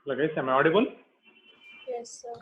Hello guys, am I audible? Yes, sir.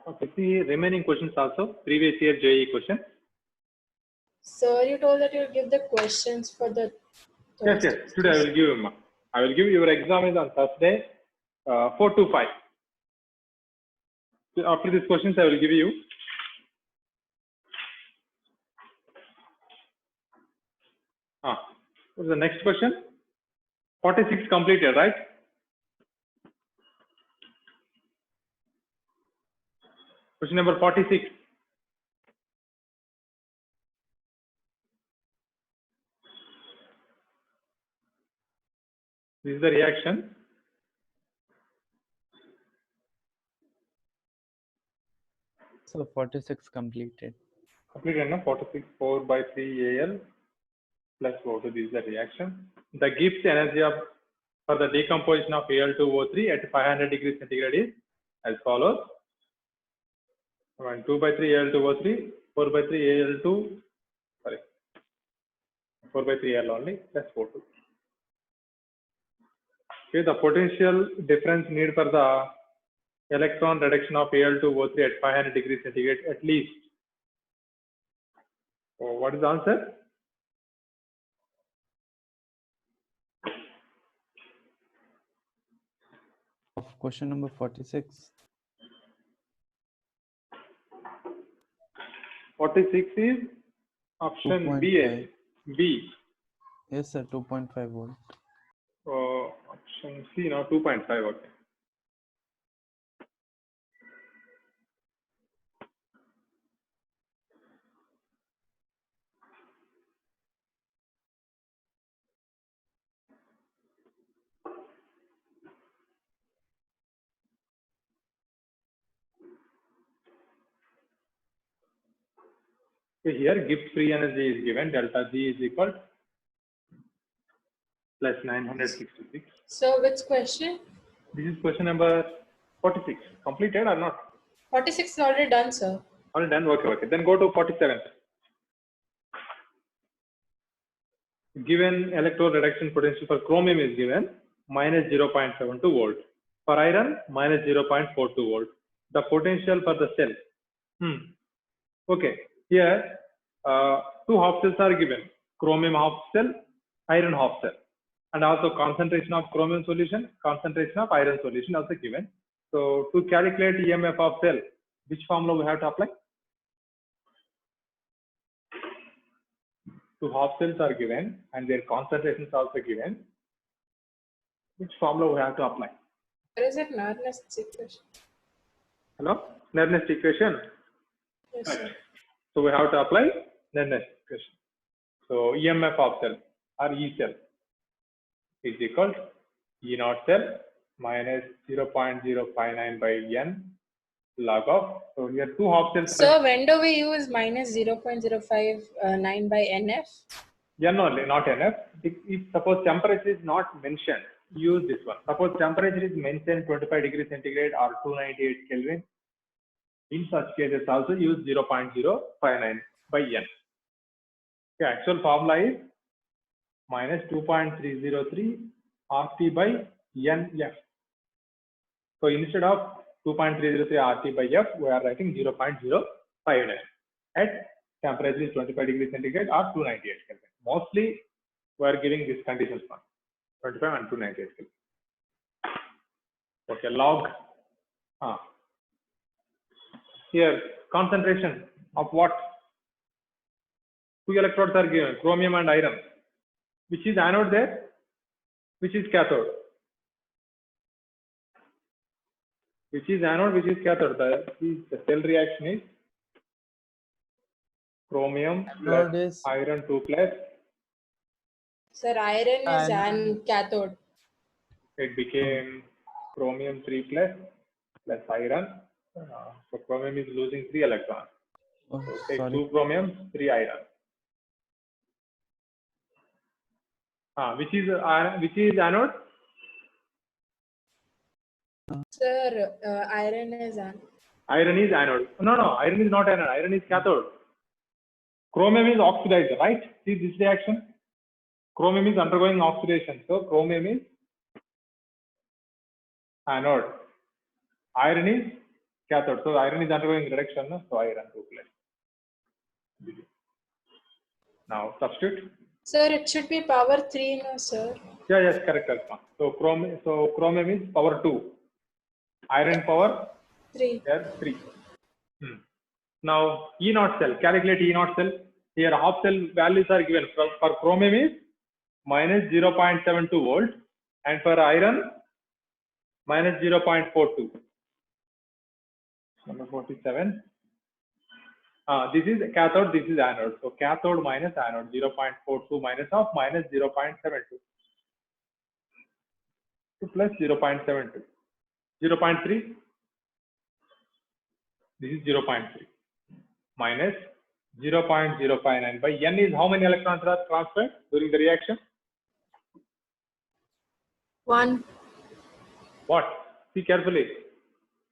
Okay, see remaining questions also, previous year JEE question. Sir, you told that you'll give the questions for the Yes, today I will give you. I will give you, your exam is on Thursday, 4 to 5. So after these questions, I will give you. What is the next question? 46 completed, right? Question number 46. This is the reaction. So 46 completed. Completed, no? 46, 4 by 3 AL plus O2. This is the reaction. The Gibbs energy of for the decomposition of Al2O3 at 500 degrees centigrade is as follows. 2 by 3 Al2O3, 4 by 3 Al2, sorry, 4 by 3 Al only plus O2. Okay, the potential difference need for the electron reduction of Al2O3 at 500 degrees centigrade at least. So what is the answer? Of question number 46. 46 is option B. 2.5. B. Yes, sir. 2.5 volt. Option C, no, 2.5. Okay. So here Gibbs free energy is given, delta G is equal plus 966. So, which question? This is question number 46. Completed or not? 46 is already done, sir. All done. Okay. Then go to 47. Given electrode reduction potential for chromium is given minus 0.72 volt. For iron, minus 0.42 volt. The potential for the cell. Okay. Here, 2 half cells are given. Chromium half cell, iron half cell. And also concentration of chromium solution, concentration of iron solution also given. So to calculate EMF of cell, which formula we have to apply? 2 half cells are given and their concentrations also given. Which formula we have to apply? Where is it? Nernst equation. Hello? Nernst equation? Yes, sir. So we have to apply Nernst equation. So EMF of cell or E cell is equal to E naught cell minus 0.059 by N log of. So here 2 half cells. So, when do we use minus 0.059 by NF? N only, not NF. If suppose temperature is not mentioned, use this one. Suppose temperature is mentioned 25 degrees centigrade or 298 Kelvin. In such cases, also use 0.059 by N. The actual formula is minus 2.303 RT by NF. So instead of 2.303 RT by F, we are writing 0.059 at temperature is 25 degrees centigrade or 298 Kelvin. Mostly we are giving this conditions one, 25 and 298 Kelvin. Okay, log. Here concentration of what? 2 electrodes are given, chromium and iron. Which is anode there? Which is cathode? Which is anode? Which is cathode? The cell reaction is chromium plus iron 2 plus. Sir, iron is an cathode. It became chromium 3 plus iron. So chromium is losing 3 electrons. Oh, So take sorry. 2 chromium, 3 iron. Which is anode? Sir, iron is an. Iron is anode. No, iron is not anode. Iron is cathode. Chromium is oxidized, right? See this reaction. Chromium is undergoing oxidation. So chromium is anode. Iron is cathode. So iron is undergoing reduction. No? So iron 2 plus. Now substitute. Sir, it should be power 3, no, sir? Yeah, yes, correct. So chromium is power 2. Iron power 3. here 3. Now E naught cell, calculate E naught cell. Here half cell values are given. For chromium is minus 0.72 volt and for iron minus 0.42. Number 47. This is cathode, this is anode. So cathode minus anode 0.42 minus of minus 0.72 plus 0.72. 0.3. This is 0.3 minus 0.059 by N is how many electrons are transferred during the reaction? 1. What? See carefully.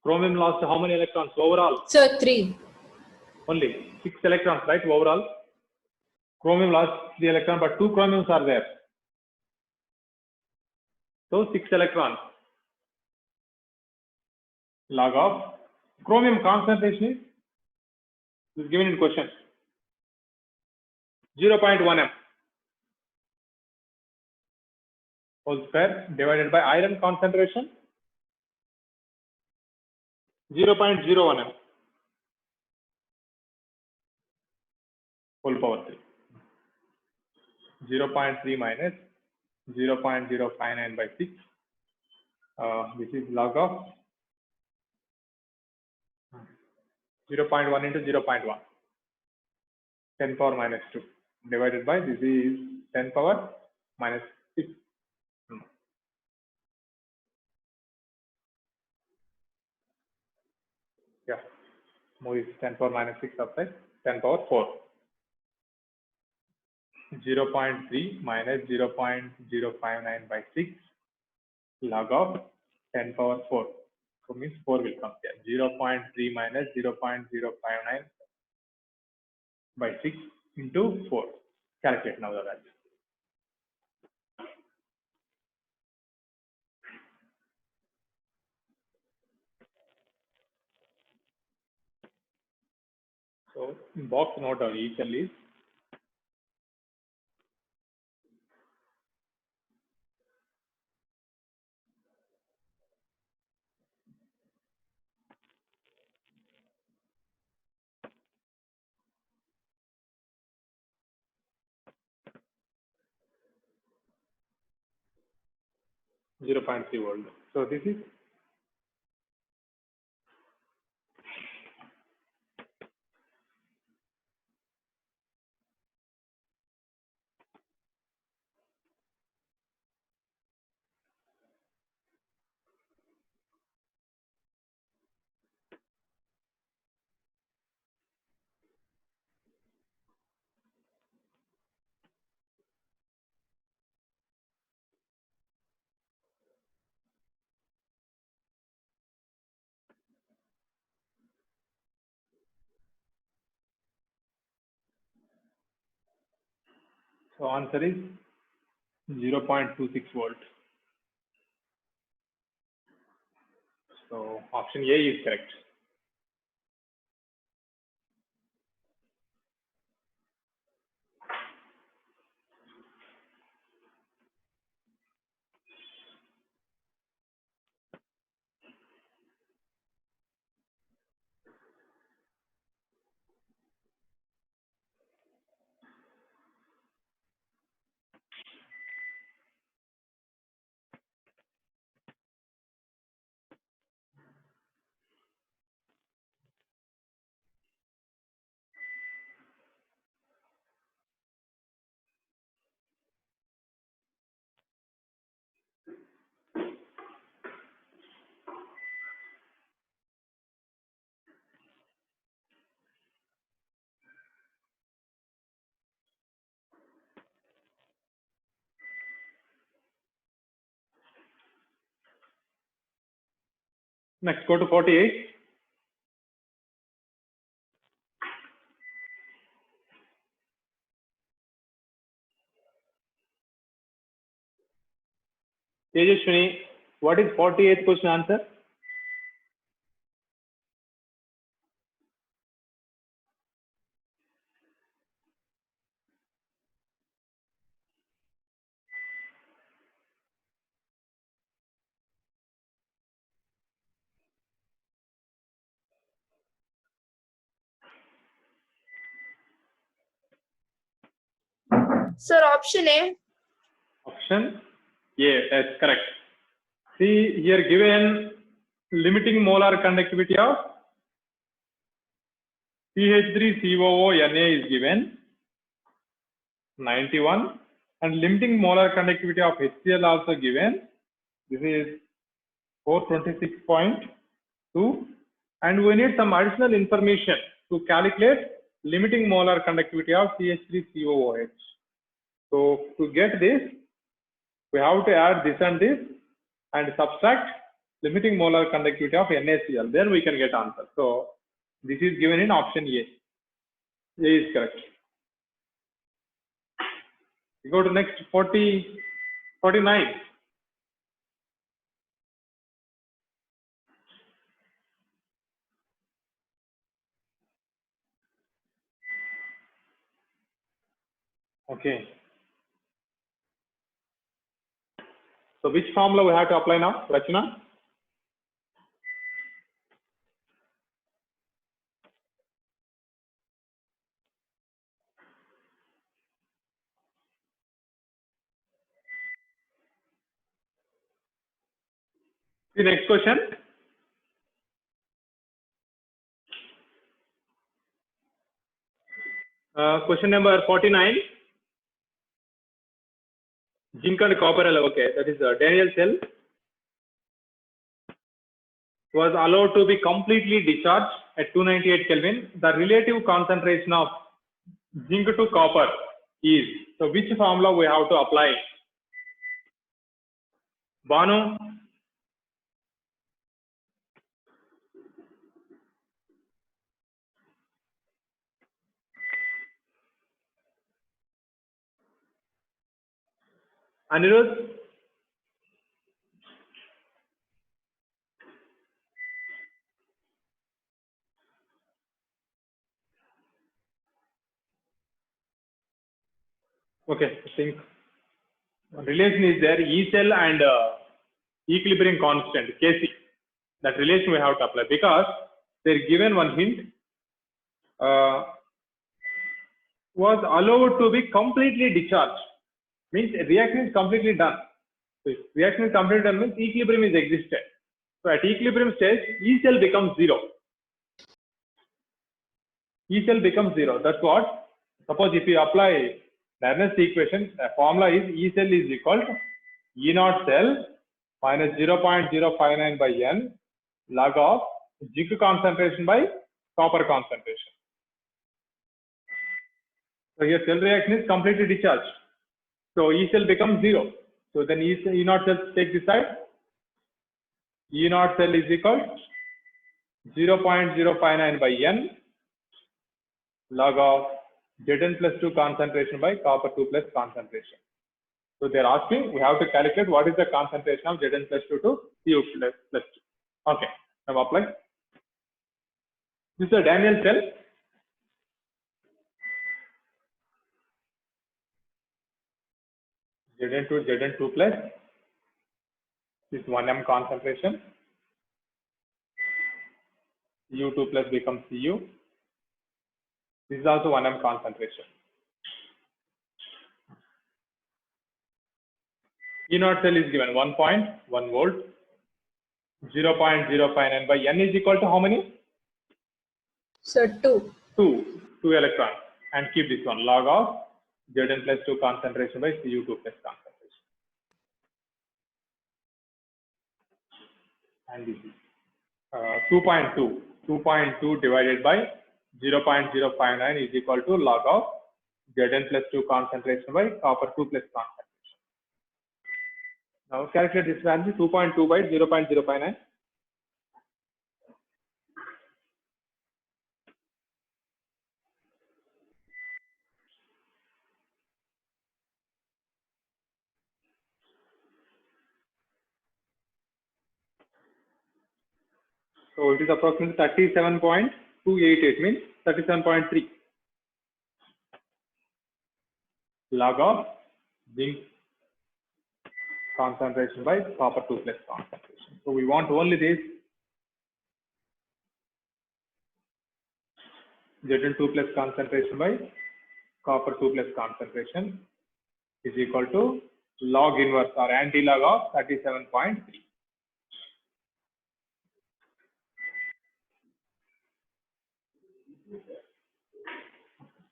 Chromium lost how many electrons overall? Sir, 3. Only 6 electrons, right? Overall. Chromium lost 3 electrons, but 2 chromiums are there. So 6 electrons. Log of chromium concentration is given in question. 0.1 m whole square divided by iron concentration 0.01 m whole power 3. 0.3 minus 0.059 by 6. This is log of 0.1 into 0.1. 10 power minus 2 divided by this is 10 power minus 6. Yeah, move is 10 power minus 6 outside, 10 power 4. 0.3 minus 0.059 by 6 log of 10 power 4. So means 4 will come here. 0.3 minus 0.059 by 6 into 4. Calculate now the value. So in box note down E cell is 0.3 volt. So this is so answer is 0.26 volt. So option A is correct. Next, go to 48. Tejashwini, what is 48th question answer? Sir, option A. Option A, yes, correct. See here given limiting molar conductivity of CH3COO-Na is given 91 and limiting molar conductivity of HCl also given. This is 426.2 and we need some additional information to calculate limiting molar conductivity of CH3COOH. So to get this, we have to add this and this and subtract limiting molar conductivity of NaCl. Then we can get answer. So this is given in option A. A is correct. We go to next 49. Okay. So which formula we have to apply now, Rachna? The next question. Question number 49. Zinc and copper alloy. Okay, that is Daniel cell was allowed to be completely discharged at 298 Kelvin. The relative concentration of zinc to copper is. So which formula we have to apply? Banu? Anirudh? Okay, I think relation is there. E cell and equilibrium constant, Kc. That relation we have to apply because they're given one hint. Was allowed to be completely discharged. Means reaction is completely done. So if reaction is completely done means equilibrium is existed. So at equilibrium stage, E cell becomes zero. E cell becomes zero. That's what. Suppose if you apply Nernst equation, the formula is E cell is equal to E naught cell minus 0.059 by N log of zinc concentration by copper concentration. So here cell reaction is completely discharged. So E cell becomes zero. So then E naught cell take this side. E naught cell is equal to 0.059 by N log of Zn plus 2 concentration by copper 2 plus concentration. So they are asking, we have to calculate what is the concentration of Zn plus 2 to Cu plus 2. Okay, now apply. This is a Daniel cell. Zn2 plus this 1m concentration. U2 plus becomes Cu. This is also 1m concentration. E naught cell is given 1.1 volt, 0.059 by N is equal to how many? Sir, 2. 2 electrons. And keep this one log of Zn plus 2 concentration by Cu2 plus concentration. And this is 2.2. 2.2 divided by 0.059 is equal to log of Zn plus 2 concentration by copper 2 plus concentration. Now calculate this value 2.2 by 0.059. So it is approximately 37.288 means 37.3 log of zinc concentration by copper 2 plus concentration. So we want only this Zn2 plus concentration by copper 2 plus concentration is equal to log inverse or anti-log of 37.3.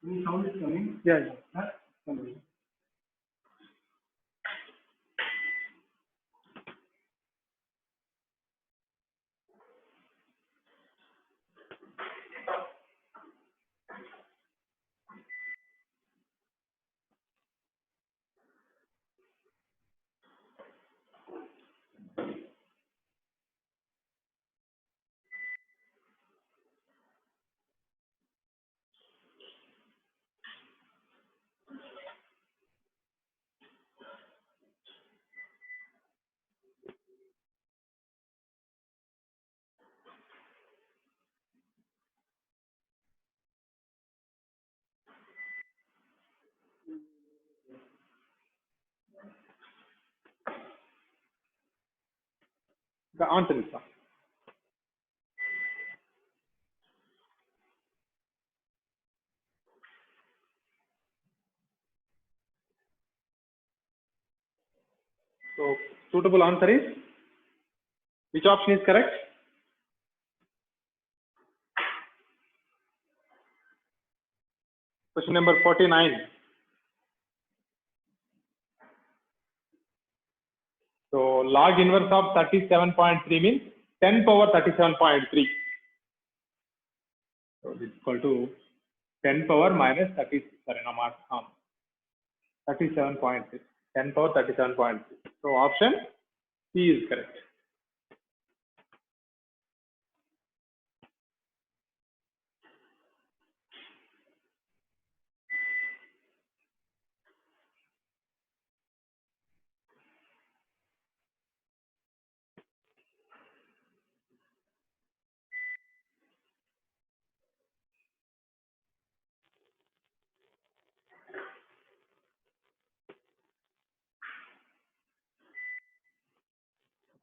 Any sound is coming? Yeah. Huh? Coming. The answer is one. So suitable answer is, which option is correct? Question number 49. So log inverse of 37.3 means 10 power 37.3. So it's equal to 10 power minus 30, sorry, no, 37.6. 10 power 37.3. So option C is correct.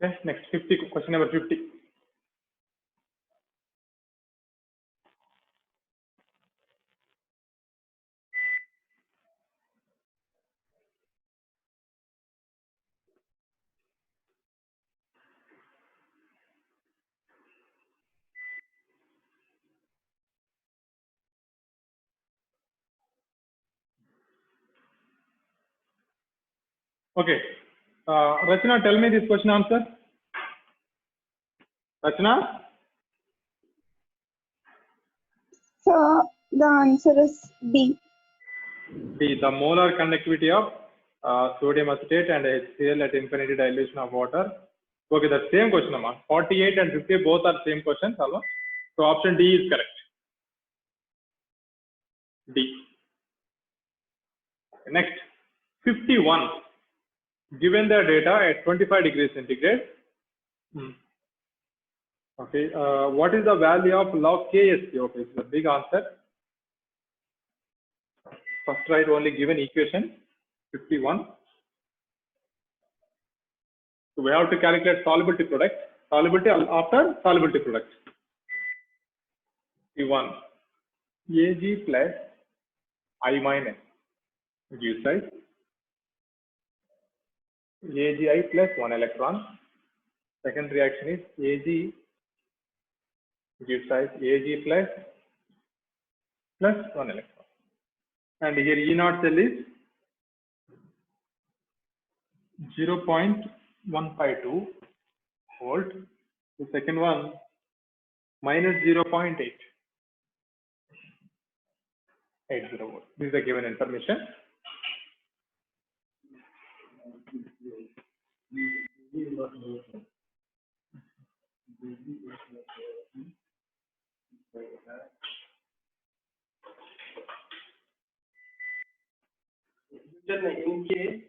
Okay, next 50, question number 50. Okay, Rachna, tell me this question answer. Rachna? So the answer is B. B, the molar conductivity of sodium acetate and HCl at infinity dilution of water. Okay, the same question, Amma. 48 and 50 both are same questions. Almost. So option D is correct. D. Next, 51. Given the data at 25 degrees centigrade. Okay, what is the value of log KSC? Okay, it's a big answer. First write only given equation 51. So we have to calculate solubility product. Solubility after solubility product. 51. Ag plus I minus gives size. Agi plus 1 electron. Second reaction is Ag gives size Ag plus 1 electron. And here E naught cell is 0.152 volt. The second one minus 0.8. 80 volt. This is the given information. In case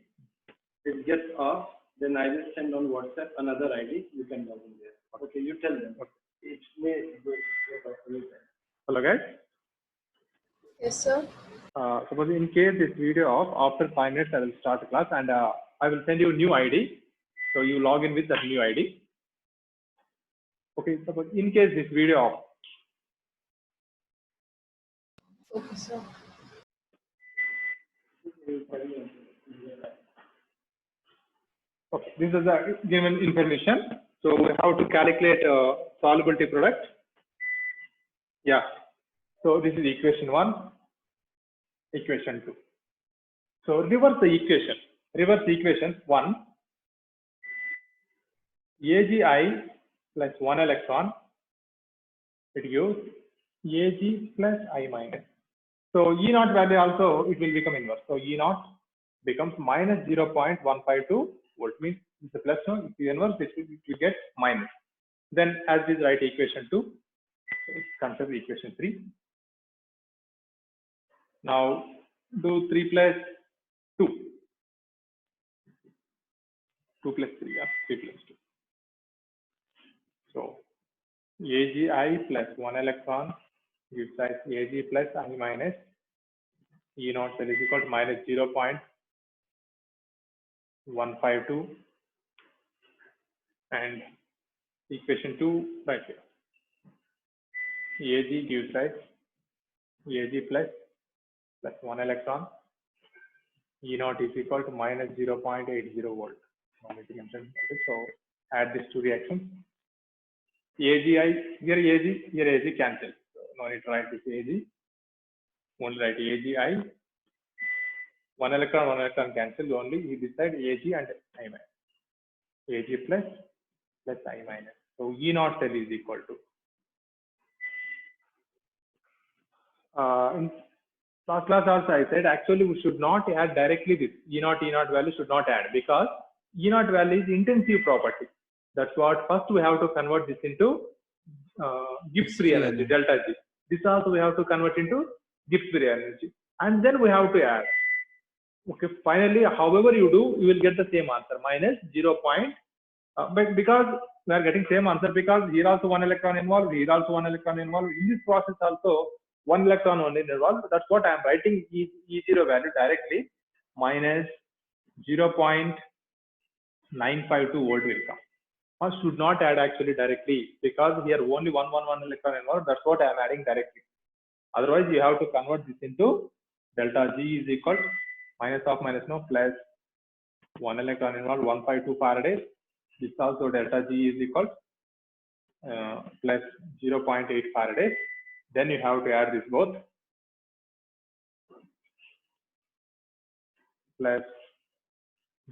it gets off, then I will send on WhatsApp another ID. You can log in there. Okay, you tell them. Hello guys. Yes, sir. Suppose in case this video off, after 5 minutes I will start the class and I will send you a new ID. So you log in with that new ID. Okay, suppose in case this video off. Okay, sir. Okay, this is the given information. So we have to calculate solubility product. Yeah. So this is equation 1, equation 2. So reverse the equation. Reverse equation 1. AgI plus 1 electron, it gives Ag plus I minus. So E naught value also it will become inverse. So E naught becomes minus 0.152 volt, means it's a plus no, if you inverse it will get minus. Then as is write equation 2, consider equation 3. Now do 3 plus 2. 2 plus 3, yeah, 3 plus 2. So AgI plus 1 electron gives us Ag plus I minus E naught cell is equal to minus 0.152 and equation 2 right here. Ag gives us Ag plus 1 electron. E naught is equal to minus 0.80 volt. No need to mention it. So add these two reactions. AgI, here Ag cancels. So no need to write this Ag. Only write AgI. 1 electron cancel. Only we decide Ag and I minus. Ag plus I minus. So E naught cell is equal to. In last class also I said actually we should not add directly this E naught value should not add, because E naught value is intensive property. That's what first we have to convert this into Gibbs free energy, delta G. This also we have to convert into Gibbs free energy, and then we have to add. Okay, finally however you do, you will get the same answer, minus 0. But because we are getting same answer, because here also 1 electron involved, here also 1 electron involved, in this process also 1 electron only involved. That's what I am writing E0 value directly, minus 0.952 volt will come. One should not add actually directly, because here only 1 electron involved. That's what I am adding directly. Otherwise you have to convert this into delta G is equal to minus of minus no plus 1 electron involved 152 Faraday. This also delta G is equal plus 0.8 Faraday. Then you have to add this both, plus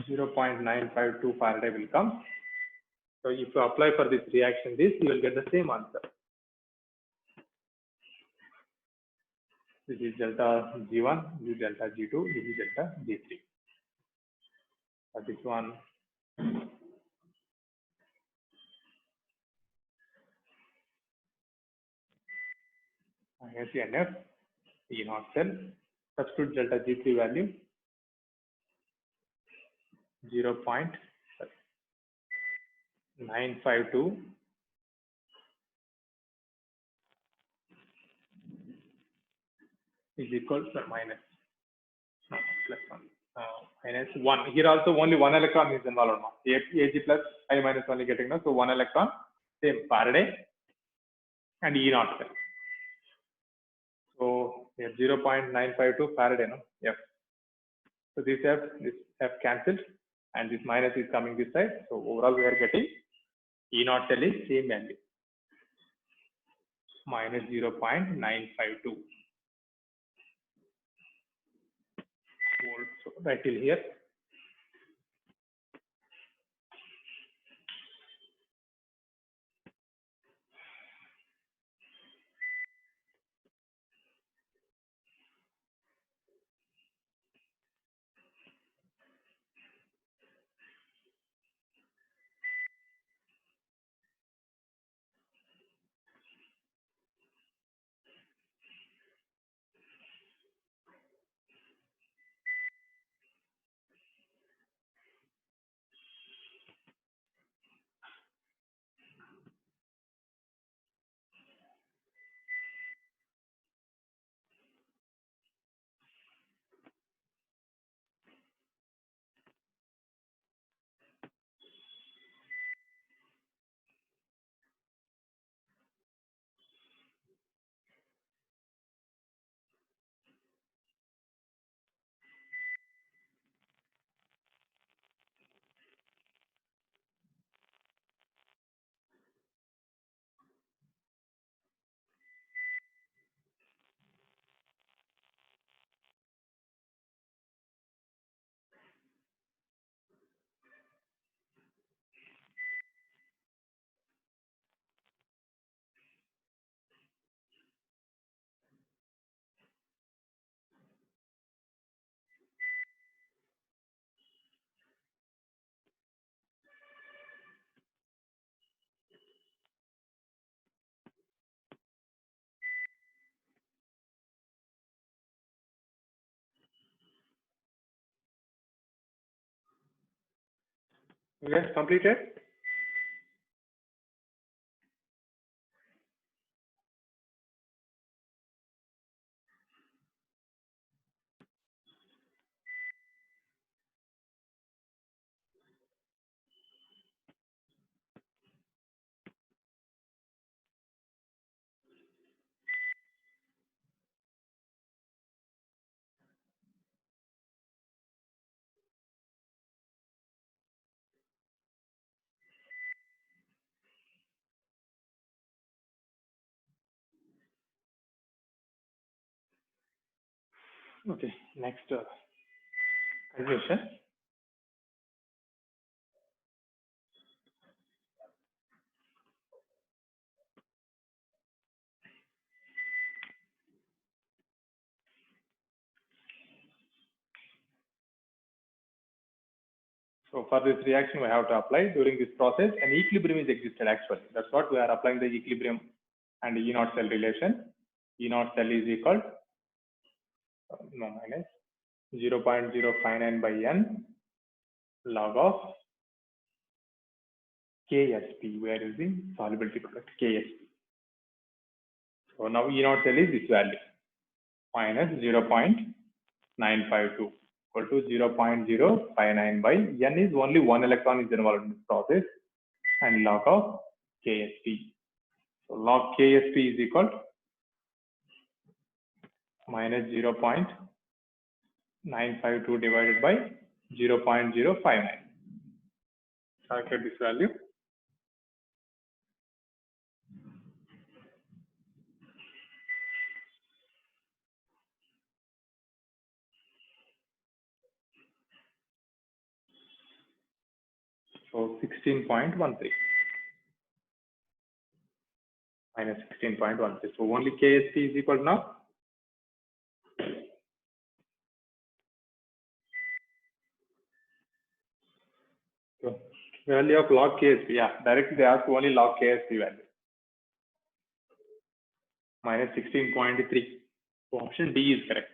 0.952 Faraday will come. So if you apply for this reaction, you will get the same answer. This is delta G1, this is delta G2, this is delta G3. For this one, minus NF, E naught cell, substitute delta G3 value 0.952 is equal to minus, no, plus 1, minus 1. Here also only 1 electron is involved now. Ag plus I minus only getting now. So 1 electron, same Faraday and E naught cell. So we have 0.952 Faraday, no? F. So this F cancelled, and this minus is coming this side. So overall we are getting E naught cell is same value, minus 0.952 volt. So right till here. Yes, completed. Okay, next conclusion. So for this reaction, we have to apply during this process an equilibrium is existed actually. That's what we are applying the equilibrium and E naught cell relation. E naught cell is equal minus 0.059 by n log of KSP. We are using solubility product KSP. So now E naught cell is this value minus 0.952 equal to 0.059 by n is only one electron is involved in this process and log of KSP. So log KSP is equal to minus 0.952 divided by 0.059. Calculate this value. So 16.13 minus 16.13. So only KSP is equal to now. So value of log KSP. Yeah, directly they ask only log KSP value. Minus 16.3. So option D is correct.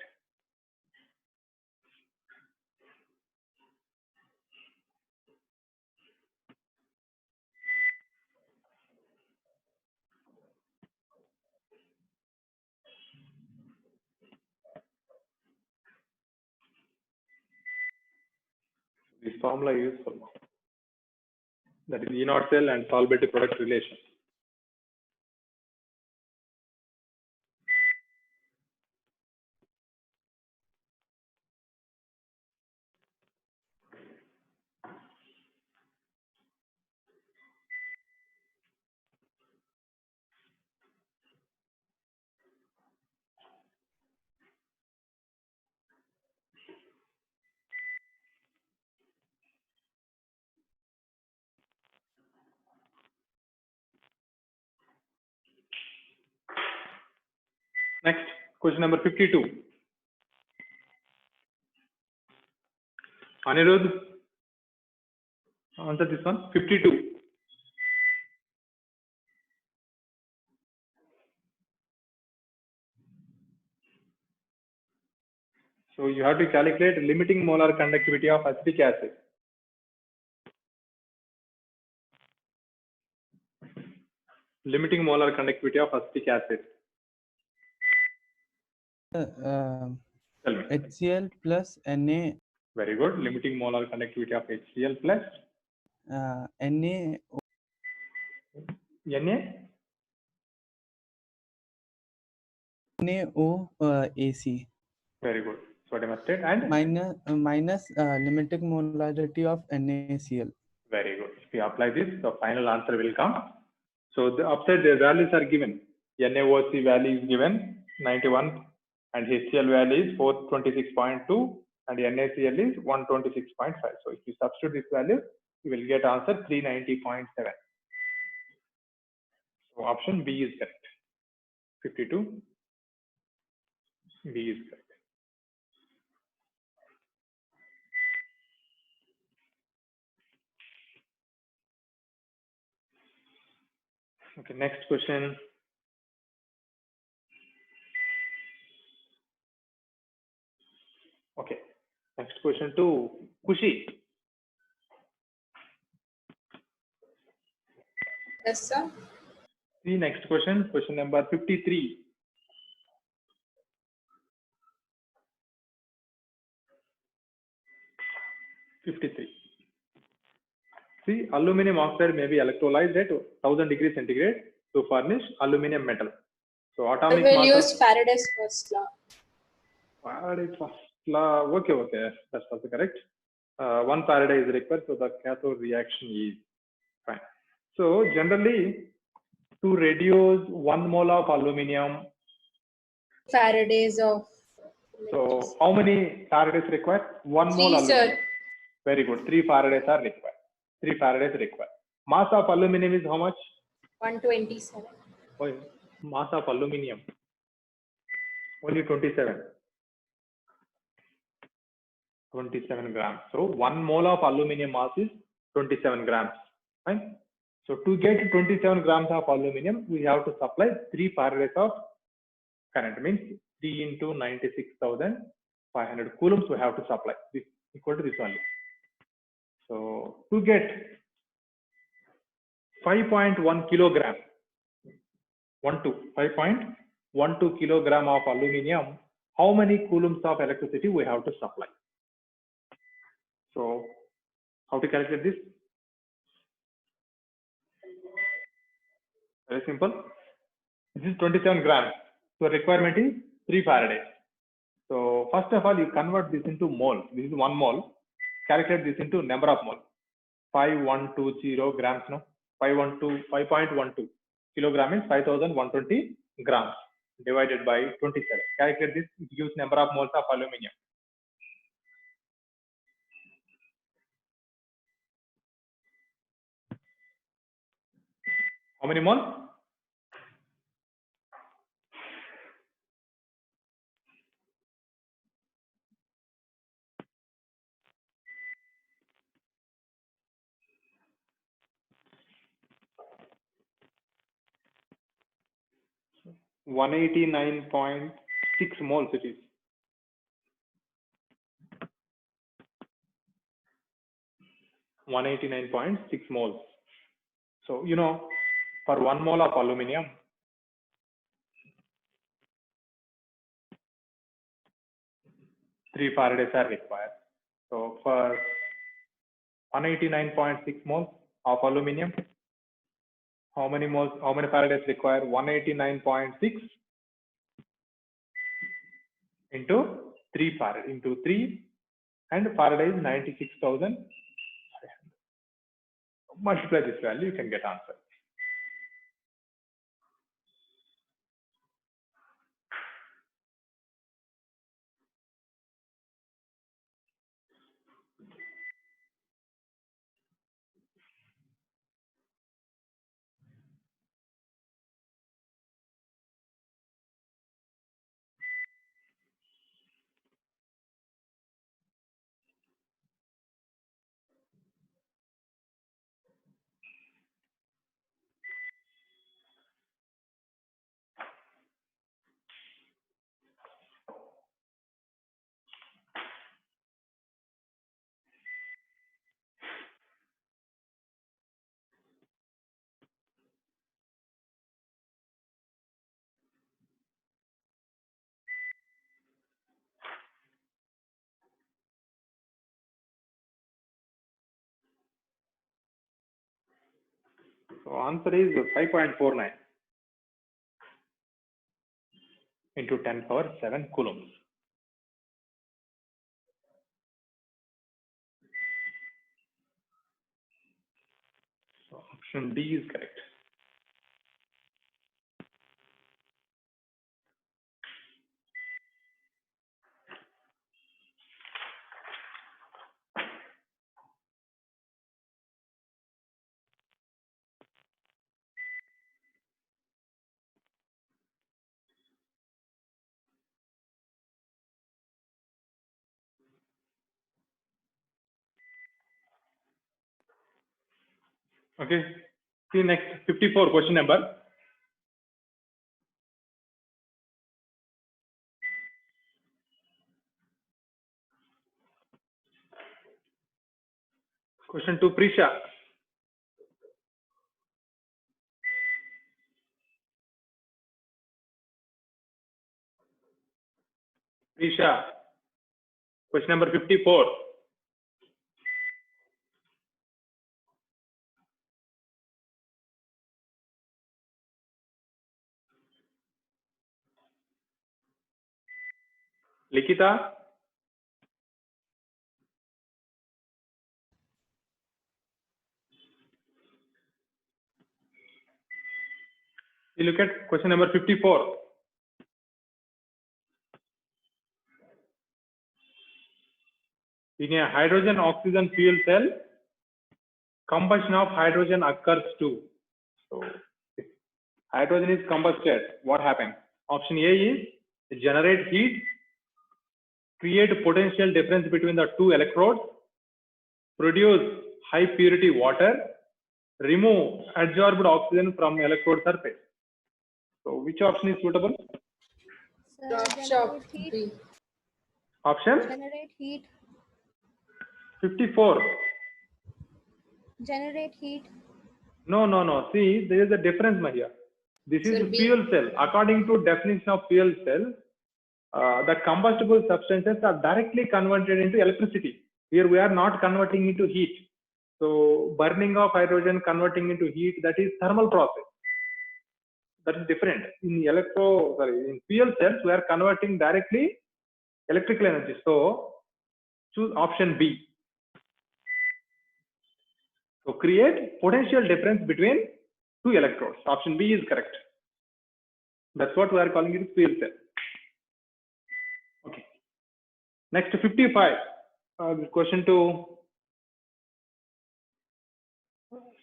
This formula is useful. That is E naught cell and solubility product relation. Next, question number 52. Anirudh, answer this one. 52. So you have to calculate limiting molar conductivity of acetic acid. Limiting molar conductivity of acetic acid. Tell me. HCl plus Na, Very good. Limiting molar conductivity of HCl plus Na, Na. NaOAC Very good. Sodium acetate and minus limiting molarity of NaCl. very good. If you apply this, the final answer will come. So the upside the values are given. NaOC value is given 91 and HCl value is 426.2 and NaCl is 126.5. So if you substitute this value, you will get answer 390.7. So option B is correct. 52. B is correct. Okay, next question. Okay, next question to Kushi. Yes, sir. The next question number 53. See, aluminum oxide may be electrolyzed at 1000 degrees centigrade to furnish aluminum metal. So I atomic will mass use of Faraday's first law. Faraday's first law. Okay, that's also correct. 1 Faraday is required, so the cathode reaction is fine. So generally, to reduce 1 mole of aluminum, Faraday's of. so how many Faradays required? 1 mole 3, aluminum. sir. Very good. 3 Faradays are required. 3 Faradays required. Mass of aluminum is how much? 127. Oh, mass of aluminum only 27 grams. So 1 mole of aluminum mass is 27 grams. Fine. So to get 27 grams of aluminum, we have to supply 3 Faradays of current. Means 3 into 96,500 coulombs we have to supply. This equal to this only. So to get 5.1 kilogram, 5.12 kilogram of aluminum, how many coulombs of electricity we have to supply? So how to calculate this? Very simple. This is 27 grams. So requirement is 3 Faraday. So first of all, you convert this into mole. This is 1 mole. Calculate this into number of mole. 5120 grams. No, 5.12 kilogram is 5120 grams divided by 27. Calculate this. It gives number of moles of aluminum. How many moles? — 189.6 moles it is. — 189.6 moles. So, you know, for 1 mole of aluminum, three Faradays are required. So for 189.6 moles of aluminum, how many Faradays required? 189.6 into 3 Faraday into 3, and Faraday is 96,000. Multiply this value, you can get answer. So answer is 5.49 into 10 power 7 coulombs. So option D is correct. Okay. See next 54 question number. Question to Prisha. Risha, question number 54. Likita, you look at question number 54. In a hydrogen oxygen fuel cell, combustion of hydrogen occurs too. So, if hydrogen is combusted, what happens? Option A is generate heat, create potential difference between the two electrodes, produce high purity water, remove adsorbed oxygen from electrode surface. So, which option is suitable? Shop B. Option Generate heat. 54. Generate heat. No. See, there is a difference, my dear. This is Sir, B. fuel cell. According to definition of fuel cell, the combustible substances are directly converted into electricity. Here we are not converting into heat. So burning of hydrogen, converting into heat, that is thermal process. That is different. In in fuel cells, we are converting directly electrical energy. So choose option B. So create potential difference between two electrodes. Option B is correct. That's what we are calling it fuel cell. Okay. Next 55. Question to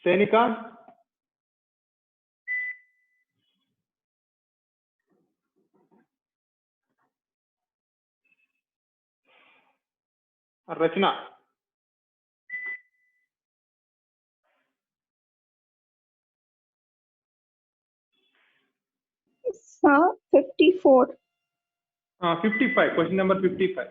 Senika. Rachna. Sir, 54. 55. Question number 55.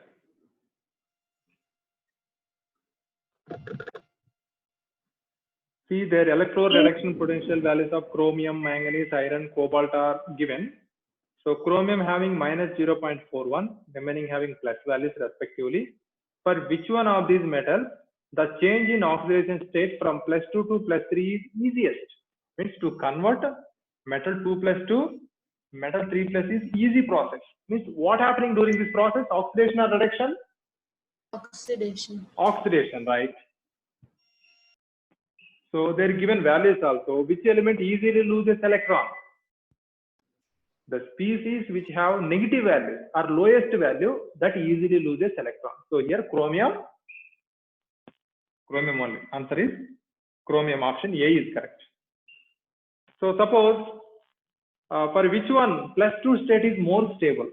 See, their electrode reduction potential values of chromium, manganese, iron, cobalt are given. So chromium having minus 0.41, remaining having plus values respectively. For which one of these metals the change in oxidation state from +2 to +3 is easiest? Means to convert metal 2 + 2, metal 3 + is easy process. Means what happening during this process? Oxidation or reduction? Oxidation. Oxidation, right? So they're given values also. Which element easily loses electron? The species which have negative value or lowest value that easily loses electron. So here chromium only. Answer is chromium. Option A is correct. So suppose for which one +2 state is more stable?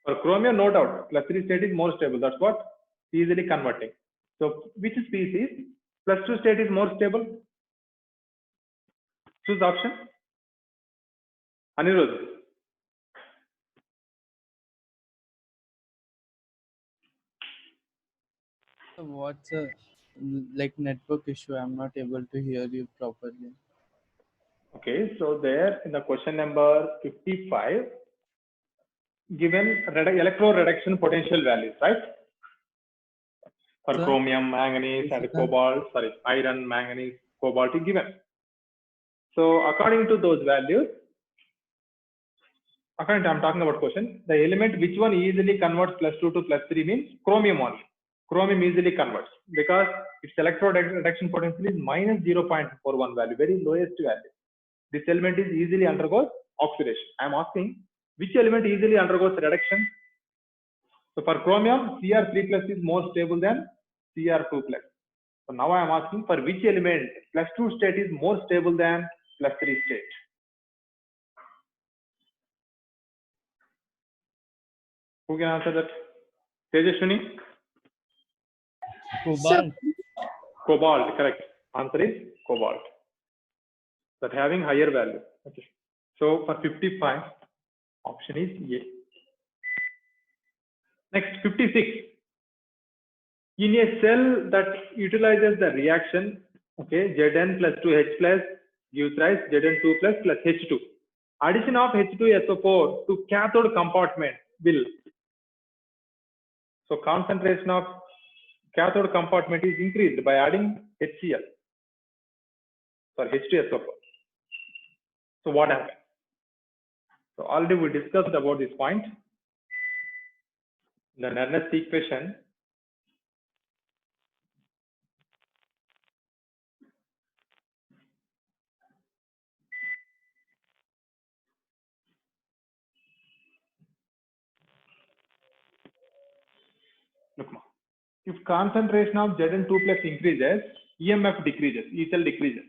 For chromium, no doubt, +3 state is more stable. That's what easily converting. So which species +2 state is more stable? Choose option. Anirudh. So what's a like network issue? I'm not able to hear you properly. Okay, so there in the question number 55, given electron reduction potential values, right? For Sir? chromium, manganese, and Sir? cobalt, iron, manganese, cobalt is given. So according to those values, I'm talking about question, the element which one easily converts +2 to +3 means chromium only. Chromium easily converts because its electrode reduction potential is minus 0.41 value, very lowest value. This element is easily undergoes oxidation. I am asking which element easily undergoes reduction. So for chromium, Cr3+ is more stable than Cr2+. So now I am asking for which element +2 state is more stable than +3 state. Who can answer that? Tejaswini? Cobalt. Cobalt, correct. Answer is cobalt. That having higher value. Okay. So for 55, option is A. Next 56. In a cell that utilizes the reaction, okay, Zn plus 2H+ gives rise Zn2+ plus H2. Addition of H2SO4 to cathode compartment will. So concentration of cathode compartment is increased by adding HCl. Sorry, H2SO4. So what happens? So already we discussed about this point. The Nernst equation. Look, if concentration of Zn2 plus increases, EMF decreases, E cell decreases.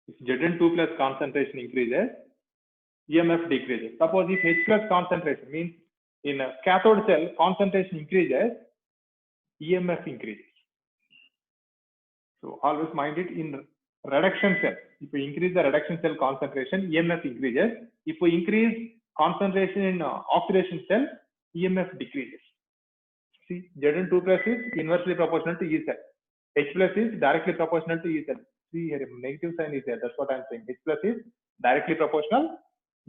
If Zn2 plus concentration increases, EMF decreases. Suppose if H plus concentration means in a cathode cell concentration increases, EMF increases. So always mind it, in reduction cell, if we increase the reduction cell concentration, EMF increases. If we increase concentration in oxidation cell, EMF decreases. See, Zn2 plus is inversely proportional to E cell. H plus is directly proportional to E cell. See here, negative sign is there. That's what I'm saying. H plus is directly proportional.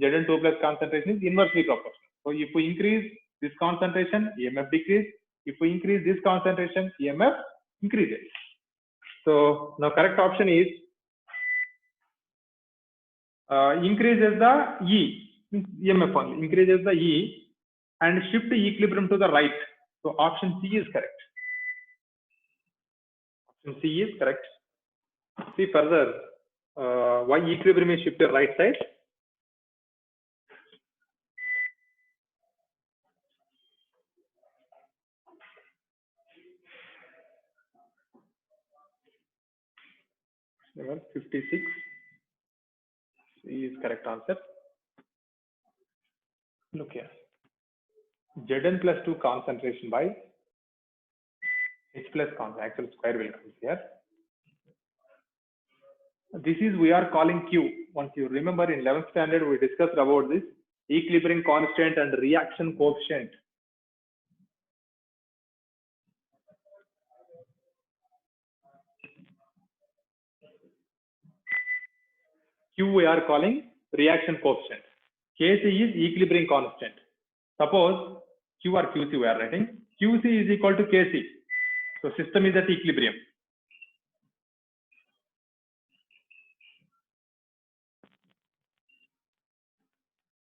Zn2 plus concentration is inversely proportional. So if we increase this concentration, EMF decrease. If we increase this concentration, EMF increases. So now correct option is increases the E, means EMF only, increases the E and shift the equilibrium to the right. So option C is correct. Option C is correct. See further, why equilibrium is shifted right side? Level 56. C is correct answer. Look here. Zn plus 2 concentration by H plus concentration, actual square will come here. This is we are calling Q. Once you remember in 11th standard we discussed about this equilibrium constant and reaction coefficient. Q we are calling reaction coefficient. Kc is equilibrium constant. Suppose Q or QC we are writing. QC is equal to Kc. So system is at equilibrium.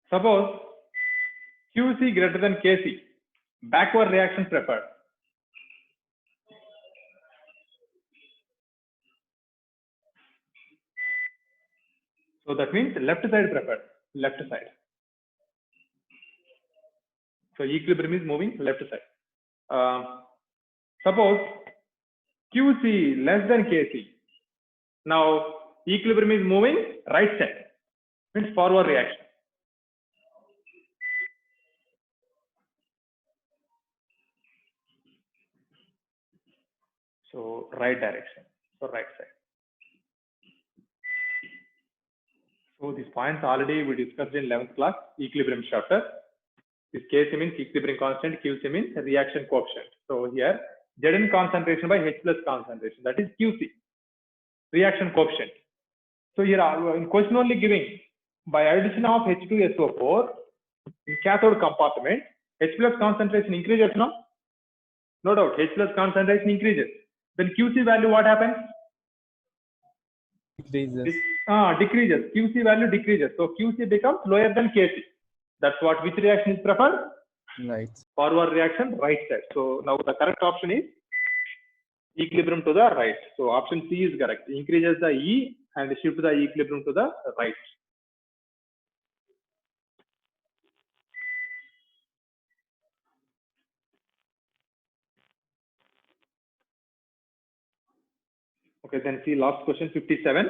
Suppose QC greater than Kc, backward reaction preferred. So that means left side preferred, left side. So equilibrium is moving left side. Suppose QC less than Kc. Now equilibrium is moving right side, means forward reaction. So right direction, so right side. So these points already we discussed in 11th class, equilibrium chapter. This Kc means equilibrium constant, QC means reaction coefficient. So here Zn concentration by H plus concentration, that is QC, reaction coefficient. So here in question only giving by addition of H2SO4 in cathode compartment, H plus concentration increases, no? No doubt, H plus concentration increases. Then QC value what happens? Decreases. Decreases. QC value decreases. So QC becomes lower than Kc. That's what, which reaction is preferred? Right. Forward reaction, right side. So now the correct option is equilibrium to the right. So option C is correct. Increases the E and shift the equilibrium to the right. Okay, then see last question 57.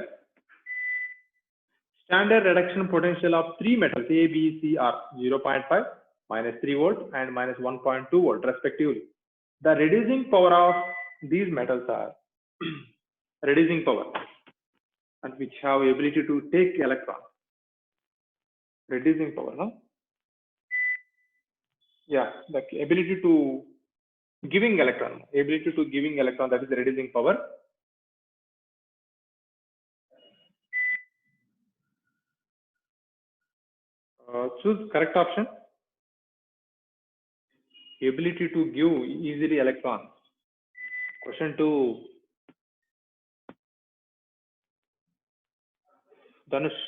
Standard reduction potential of three metals A, B, C are 0.5, minus 3 volt and minus 1.2 volt respectively. The reducing power of these metals are reducing power and which have ability to take electron. Reducing power, no? Yeah, the ability to giving electron, ability to giving electron, that is the reducing power. Choose correct option. Ability to give easily electrons. Question 2. Dhanush.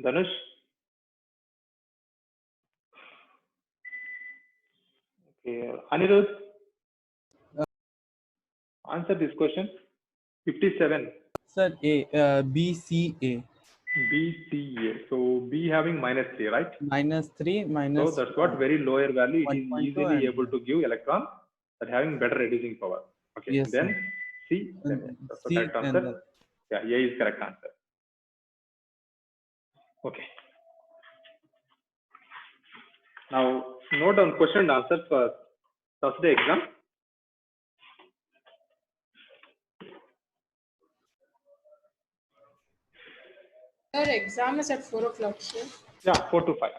Dhanush. Okay. Anirudh. Answer this question. 57. Sir, B, C, A. B, C, A. So B having -3, right? -3, So minus that's what very lower value. It is 1.2 easily and able to give electron that having better reducing power. Okay. Yes, Then sir. C. Then And that's the C, correct and answer. Yeah, A is correct answer. Okay. Now note down question and answers for Thursday exam. Your exam is at 4 o'clock, sir. Yeah, 4 to 5.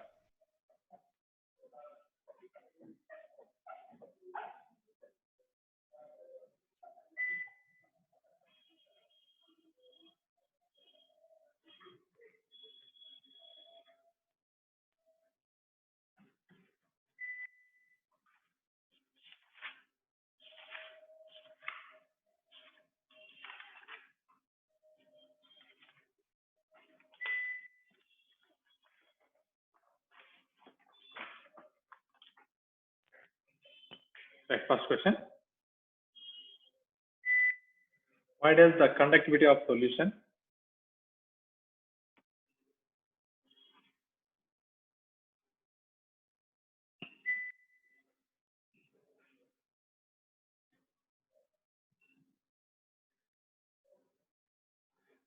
Right, first question. Why does the conductivity of solution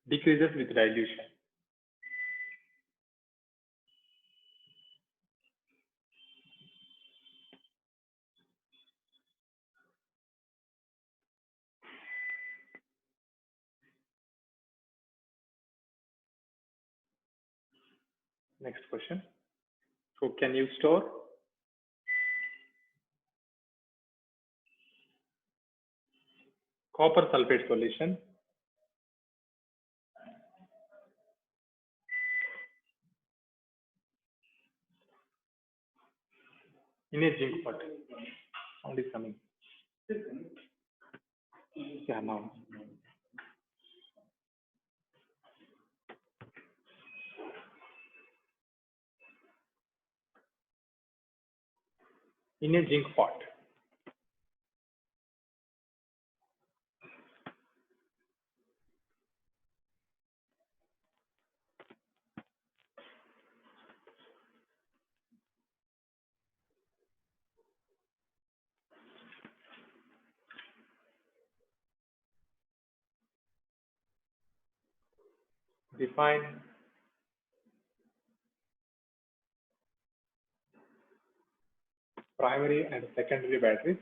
decreases with dilution? Next question. So can you store copper sulfate solution in a zinc pot? Sound is coming. Yeah, now. In a zinc pot. Define primary and secondary batteries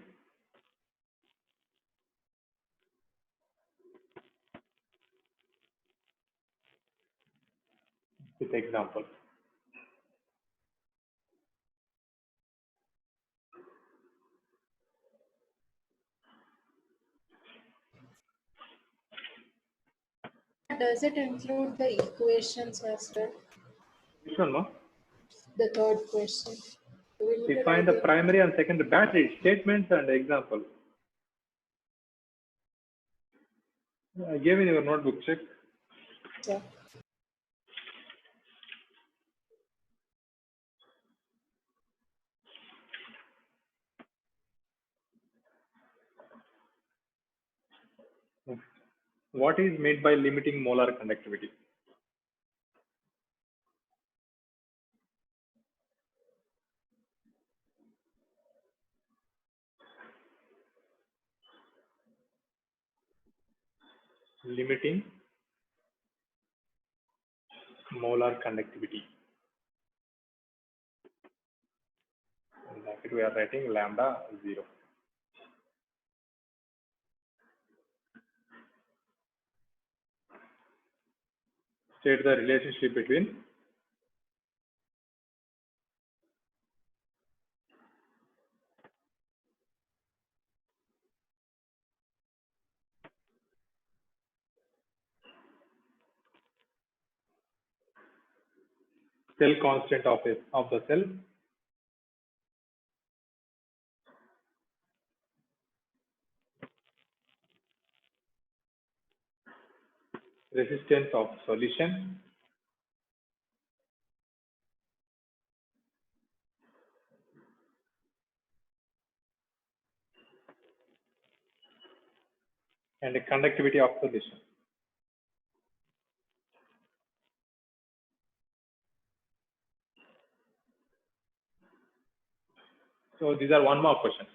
with example. Does it include the equations as well? Which one, ma? The third question. Do we need to Define write the the primary and secondary battery statements and example. I gave in your notebook, check. answer? What is made by limiting molar conductivity? Limiting molar conductivity. In bracket we are writing lambda 0. State the relationship between cell constant of the cell, resistance of solution, and the conductivity of solution. So these are 1 mark questions.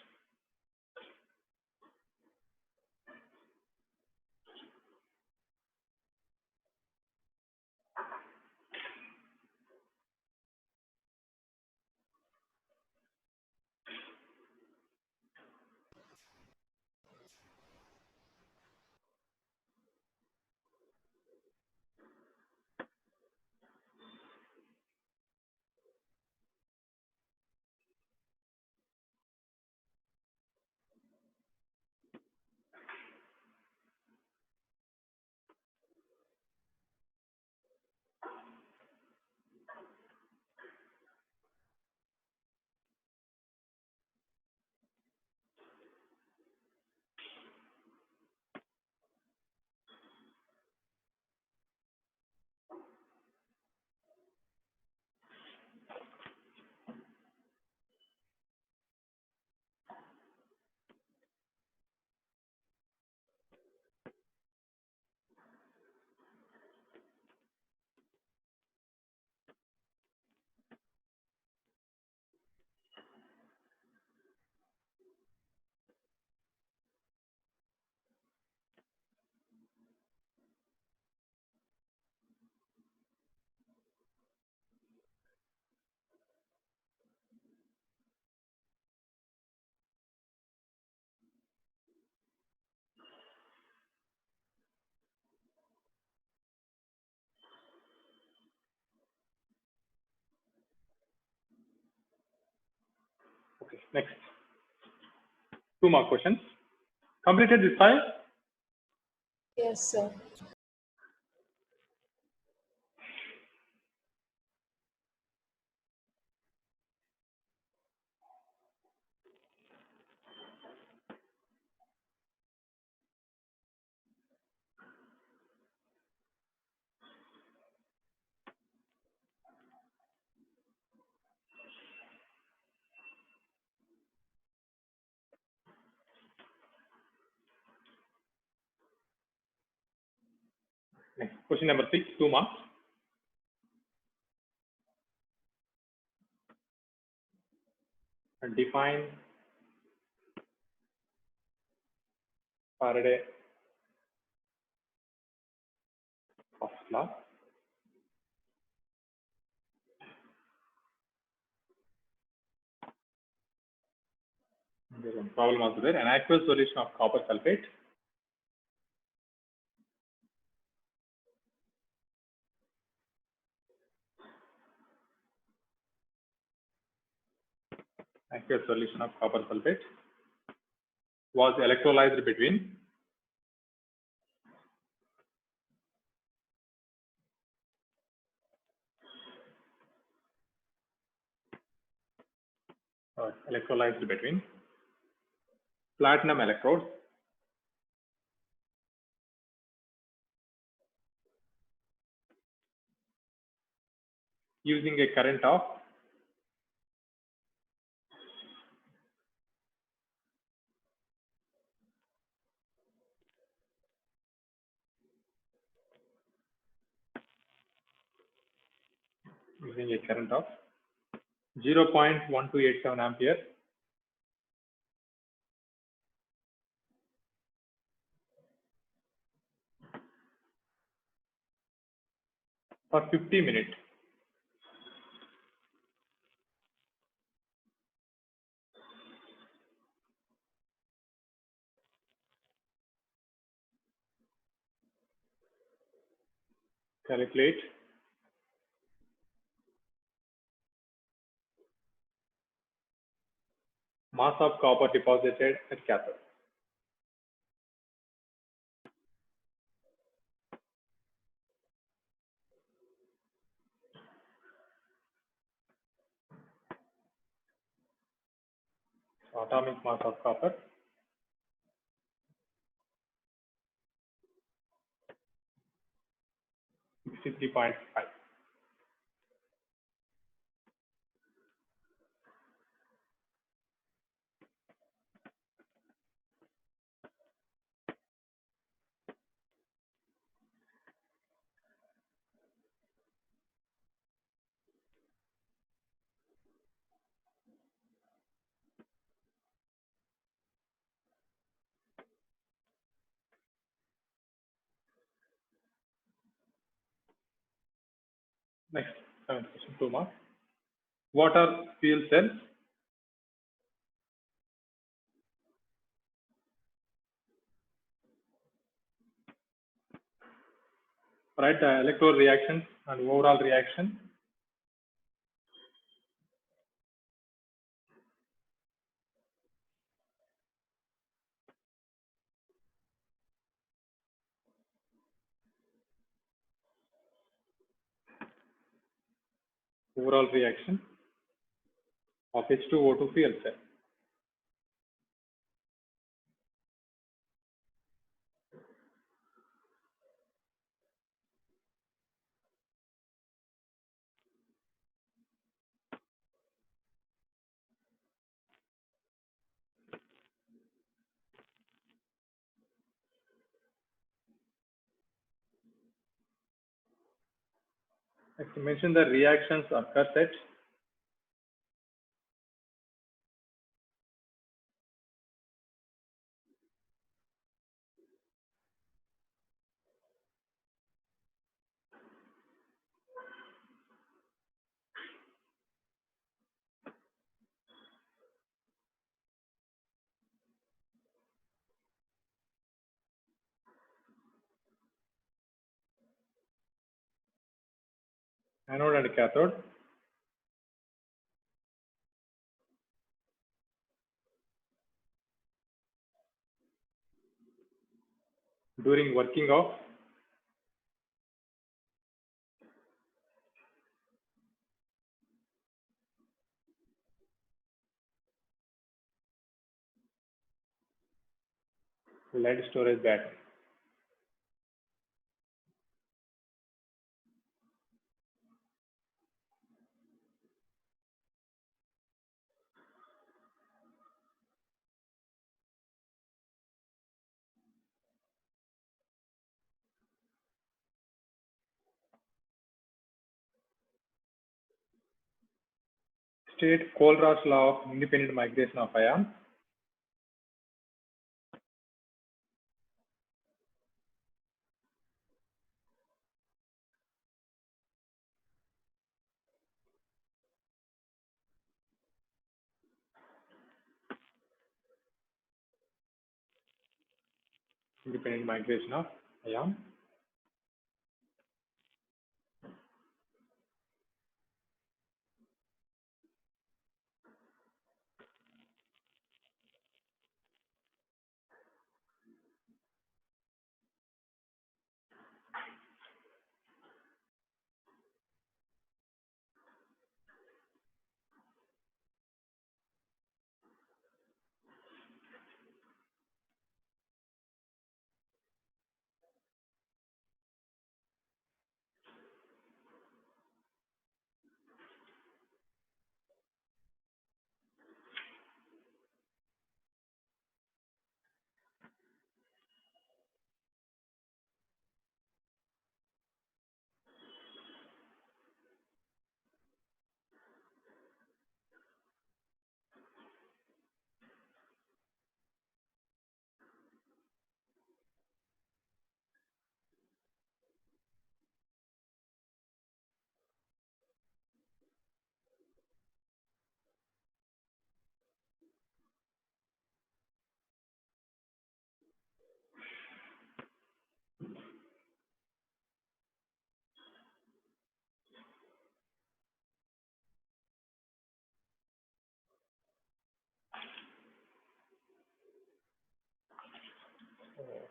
Okay, next. 2 mark questions. Completed this file? Yes, sir. Next. Question number 6, 2 marks. And define Faraday first law. There's one problem also there. An aqueous solution of copper sulfate was electrolyzed between platinum electrodes using a current of using a current of 0.1287 ampere for 50 minutes. Calculate mass of copper deposited at cathode. atomic mass of copper. .5. Next, 7th question, 2 marks. What are fuel cells? Write the electrode reactions and overall reaction. Overall reaction of H2O2 fuel cell. Next, mention the reactions occur at anode and cathode. During working of lead storage battery. State Kohlrausch law of independent migration of ions. Independent migration of ion.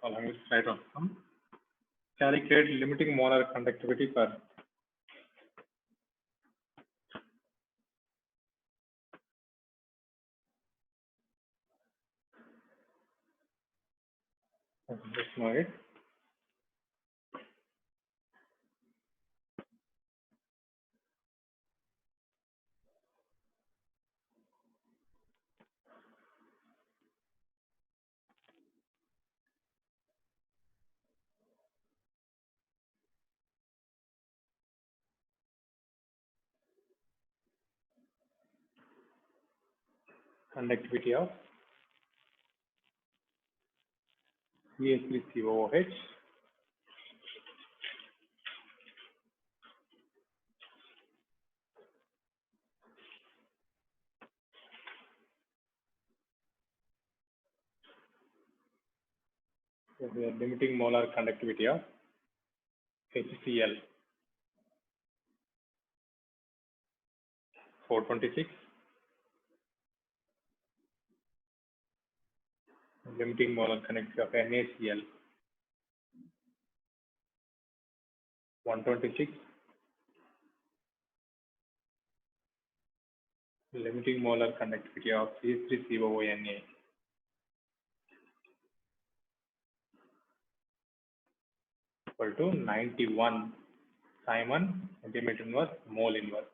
Along with right on. Calculate limiting molar conductivity for Just know it. Conductivity of CH3COOH so the limiting molar conductivity of HCl 426, limiting molar conductivity of NaCl 126, limiting molar conductivity of CH3COONA equal to 91 Simon centimeter inverse mole inverse.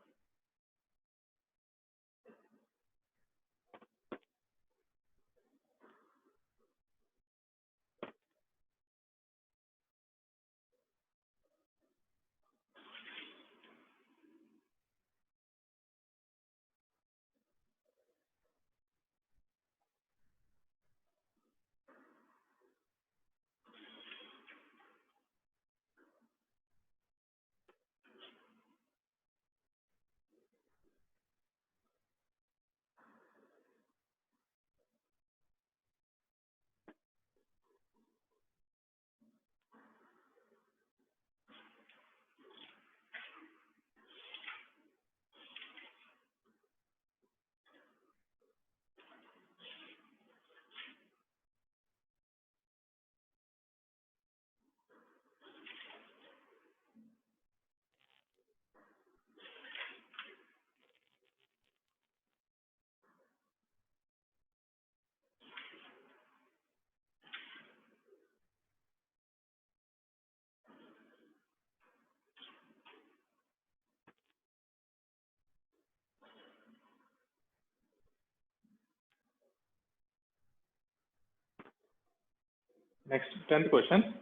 Next, 10th question.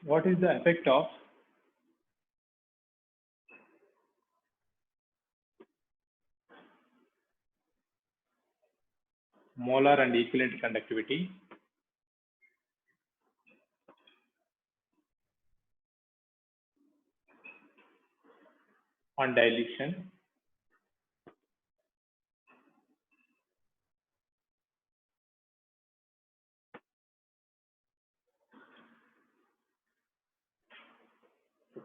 What is the effect of molar and equivalent conductivity on dilution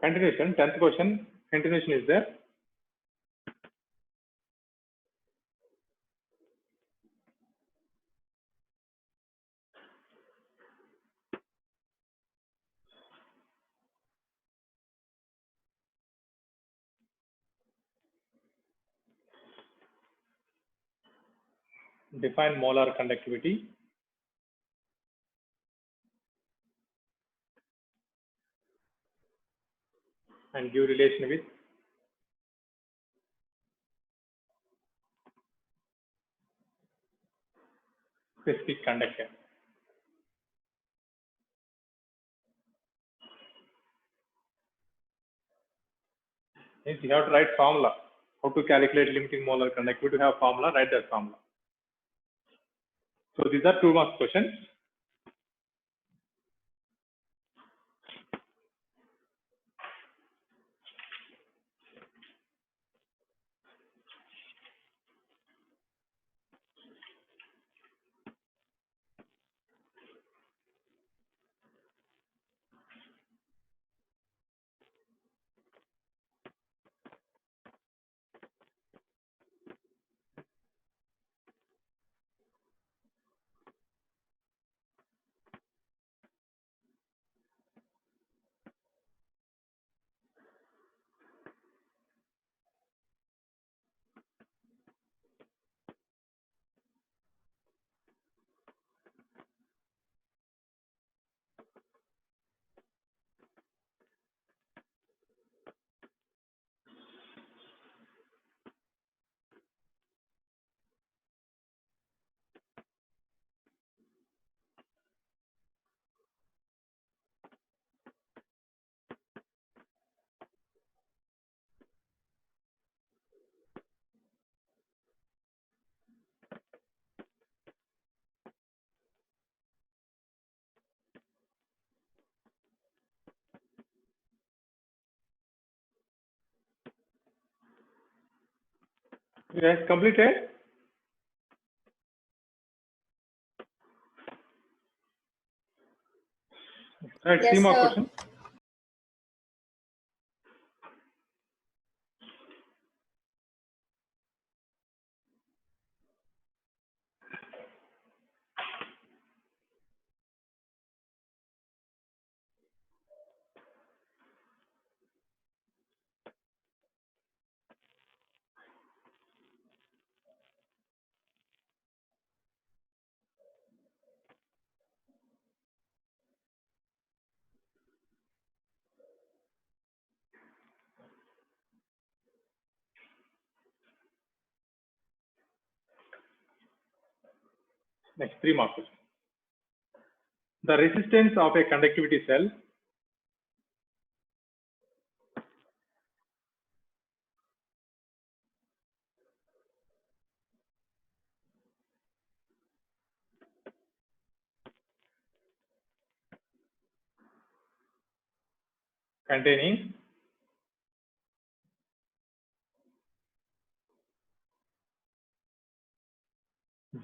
continuation? 10th question, continuation is there. Define molar conductivity and give relation with specific conductance. Means you have to write formula. How to calculate limiting molar conductivity? To have formula, write that formula. So these are 2 marks questions. You guys completed? Right, Yes, 3 more sir. questions. Next, 3 more questions. The resistance of a conductivity cell containing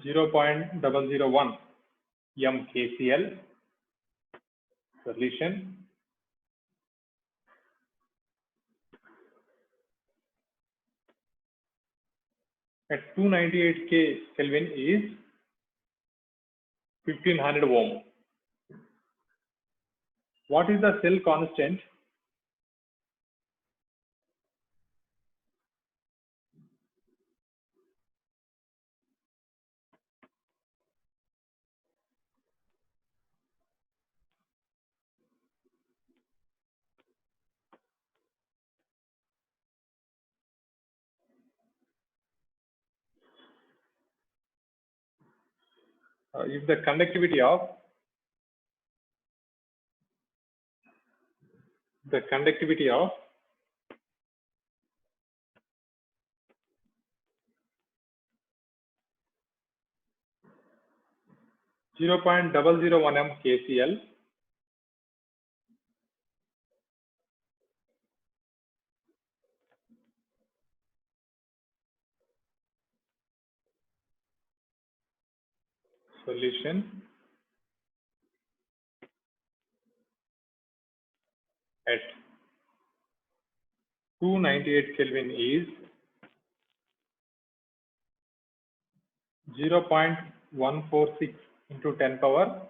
0.001 mKcl solution at 298 K Kelvin is 1500 ohm. What is the cell constant if the conductivity of 0.001 mKcl solution at 298 Kelvin is 0.146 into 10 power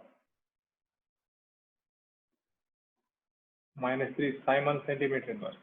minus 3 Simon centimeter inverse.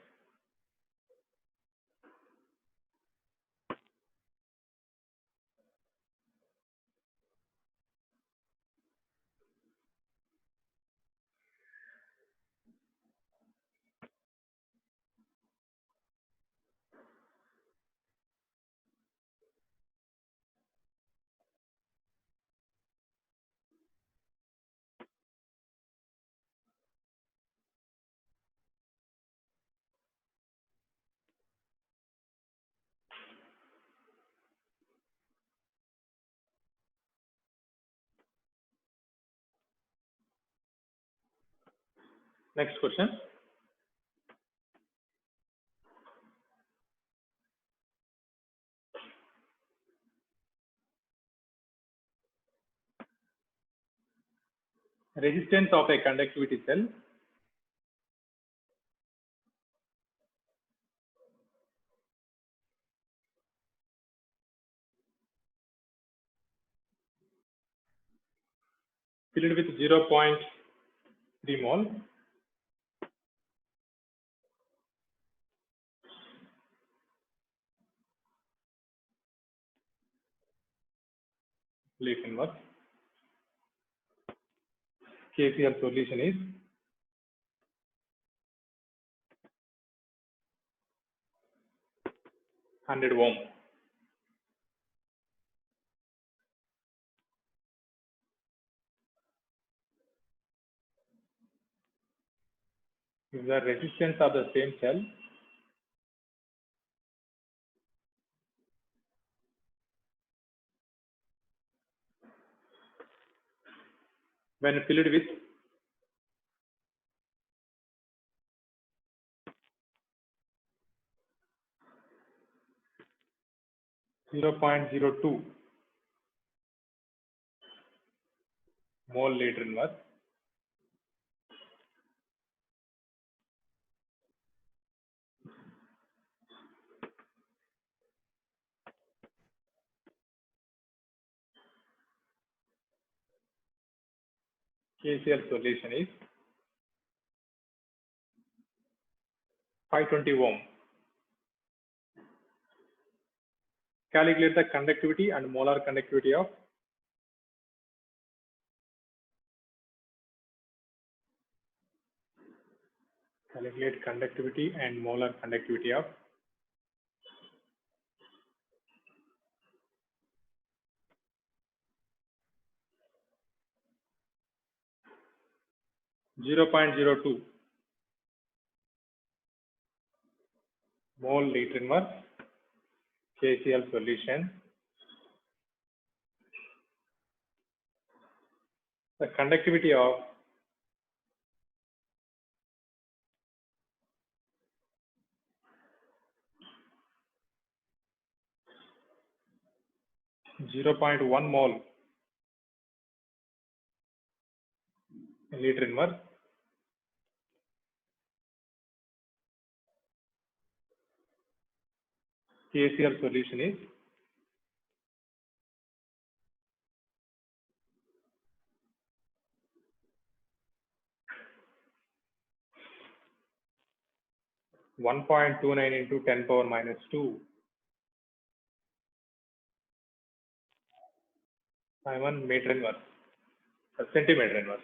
Next question. Resistance of a conductivity cell filled with 0.3 mole leaf inverse. KCl solution is 100 ohm. If the resistance of the same cell when filled with 0.02 mole liter inverse. KCl solution is 520 ohm. Calculate the conductivity and molar conductivity of calculate conductivity and molar conductivity of 0.02 mole liter inverse KCl solution. The conductivity of 0.1 mole liter inverse KCl solution is 1.29 into 10 power minus 2 Simon meter inverse, centimeter inverse.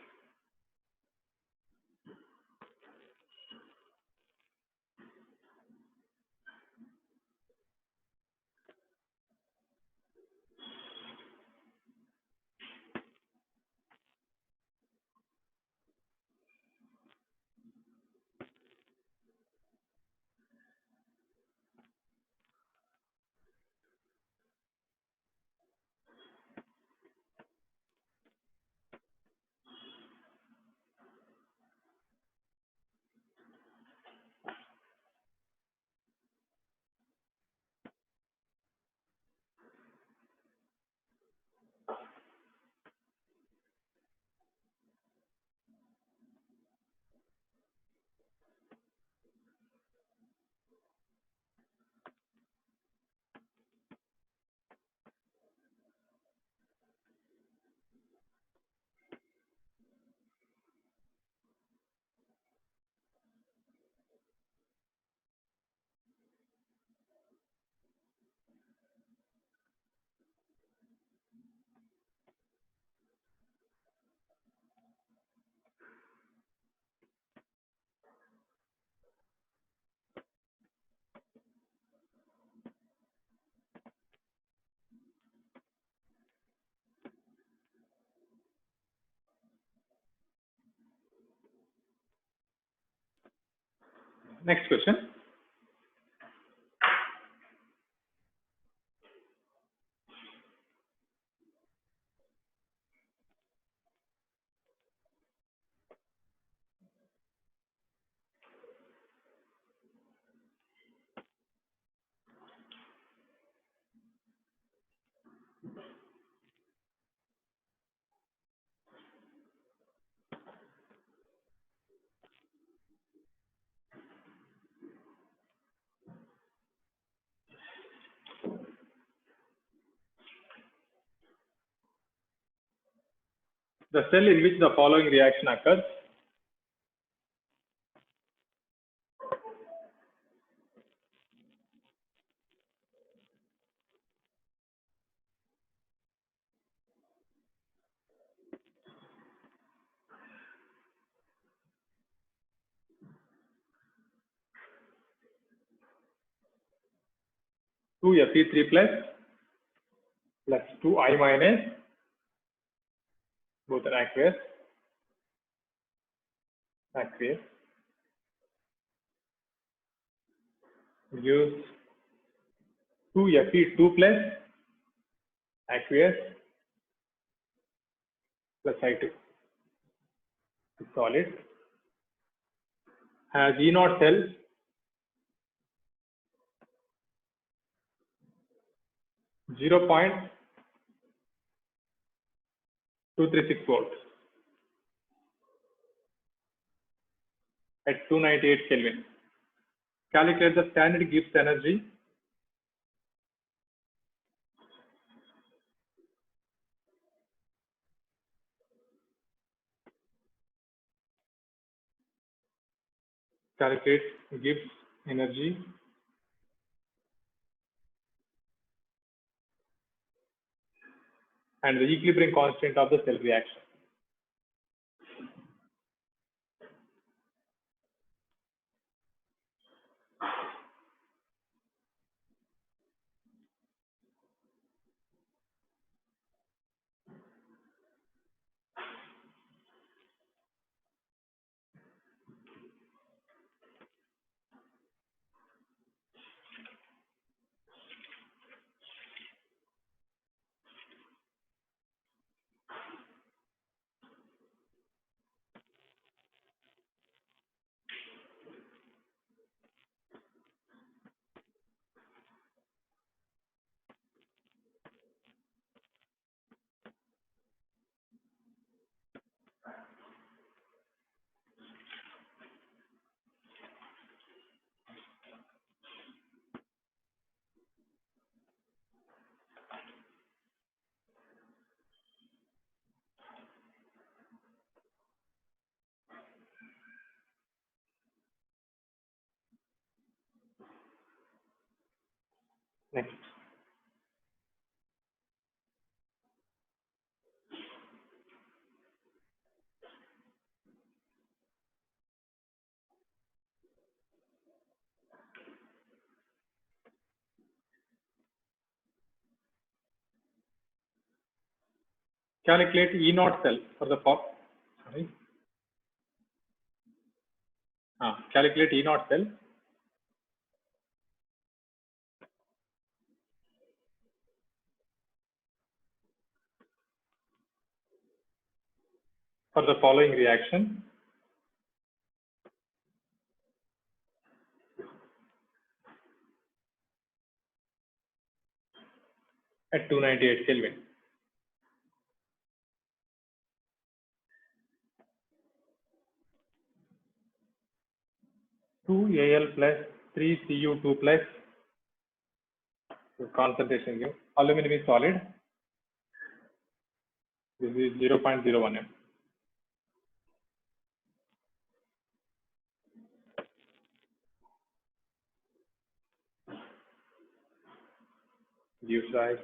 Next question. The cell in which the following reaction occurs: two Fe3 plus 2I minus, both are aqueous, gives 2 Fe2 plus aqueous plus I2. It's solid. Has E0 cell 0.236 volts at 298 Kelvin. Calculate the standard Gibbs energy calculate Gibbs energy and the equilibrium constant of the cell reaction. Next. Calculate E naught cell for the pop. Sorry. Calculate E naught cell for the following reaction. At 298 Kelvin. Two Al plus 3 Cu2 plus concentration give. Aluminum is solid. This is 0.01 m. Gives rise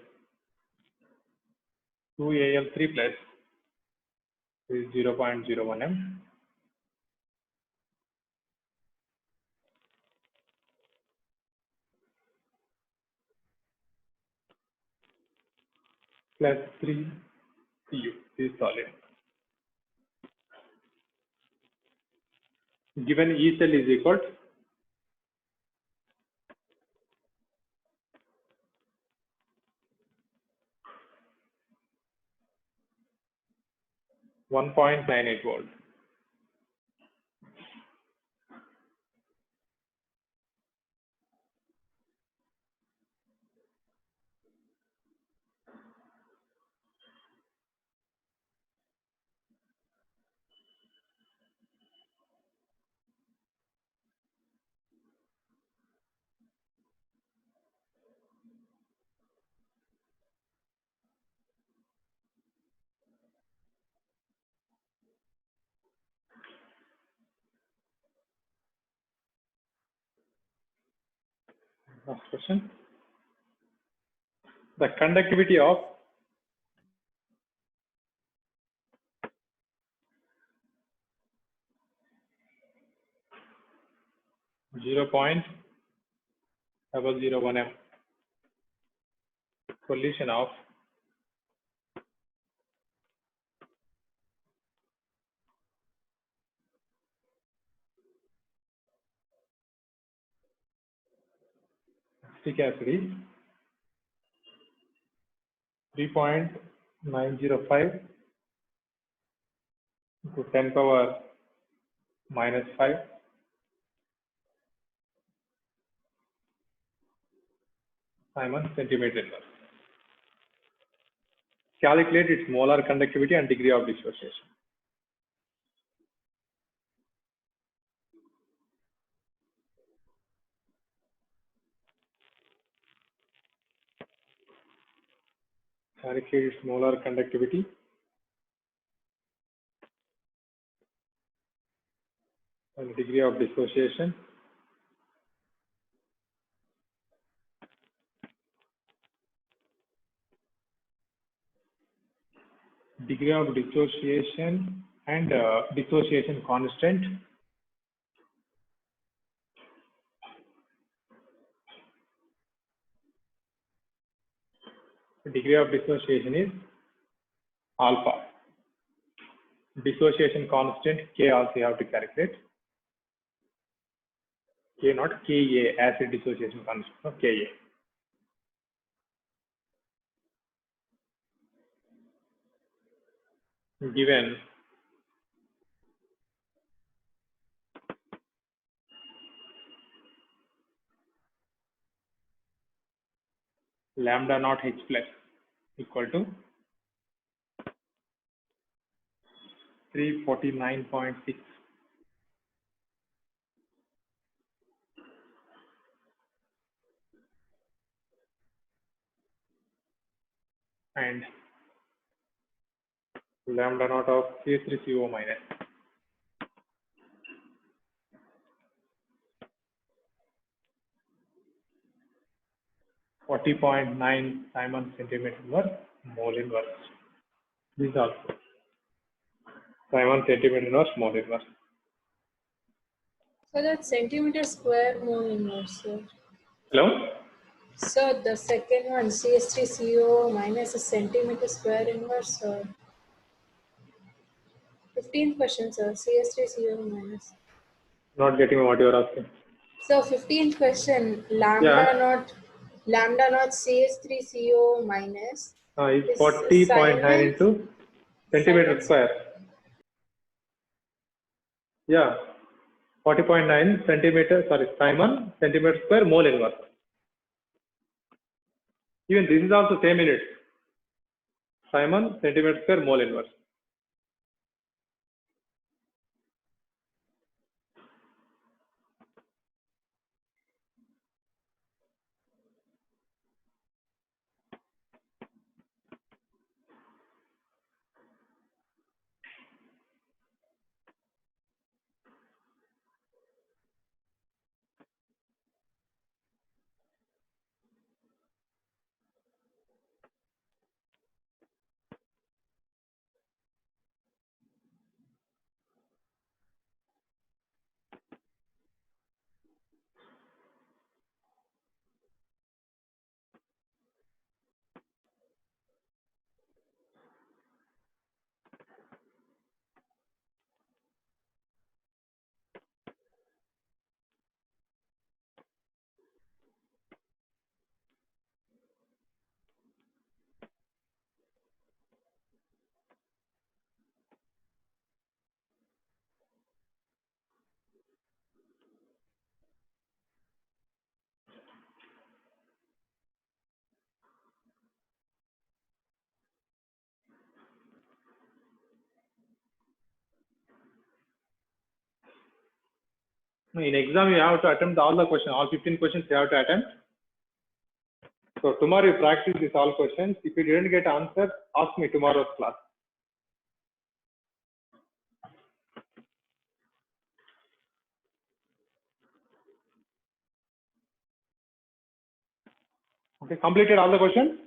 2 Al3 plus is 0.01 m. Plus 3 Cu is solid. Given E cell is equal to 1.98 volt. Last question. The conductivity of zero point double zero one m solution of acetic acid is 3.905 to 10 power minus 5 Simon centimeter inverse. calculate its molar conductivity and degree of dissociation. Calculate its molar conductivity and degree of dissociation. Degree of dissociation and dissociation constant. Degree of dissociation is alpha. Dissociation constant K also you have to calculate. K, not Ka, acid dissociation constant, no Ka. Given lambda naught H plus equal to 349.6 and lambda naught of CH3CO minus 40.9 Simon centimeter inverse mole inverse. This is also Simon centimeter inverse mole inverse. So that's centimeter square mole inverse, sir. Hello? So the second one, CH3CO minus a centimeter square inverse, sir. 15th question, sir. CH3CO minus. Not getting what you are asking. So 15th question, lambda naught CH3CO minus Is is 40.9 Simon into centimeter Simon's- square. Yeah, 40.9 centimeter, sorry, Simon centimeter square mole inverse. Even this is also same unit. Simon centimeter square mole inverse. In exam, you have to attempt all the questions, all 15 questions you have to attempt. So tomorrow you practice these all questions. If you didn't get answers, ask me tomorrow's class. Okay, completed all the questions?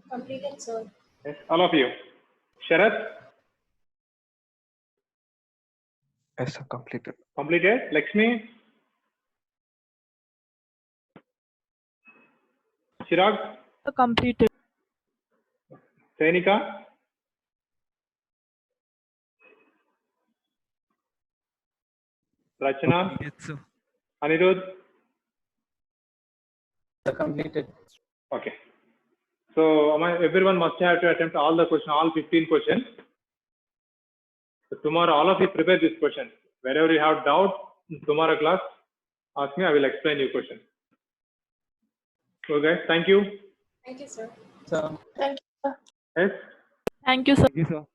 completed, sir. Yes, all of you. Sharath, Yes, sir, completed. completed. Lakshmi, Chirag, Completed. Sainika? Rachana? Yes, sir. Anirudh? Completed. Okay. So everyone must have to attempt all the questions, all 15 questions. So tomorrow, all of you prepare this question. Wherever you have doubt, tomorrow class, ask me. I will explain your question. Okay. Thank you. Thank you, sir. So Yes. Thank you, sir. Thank you, sir.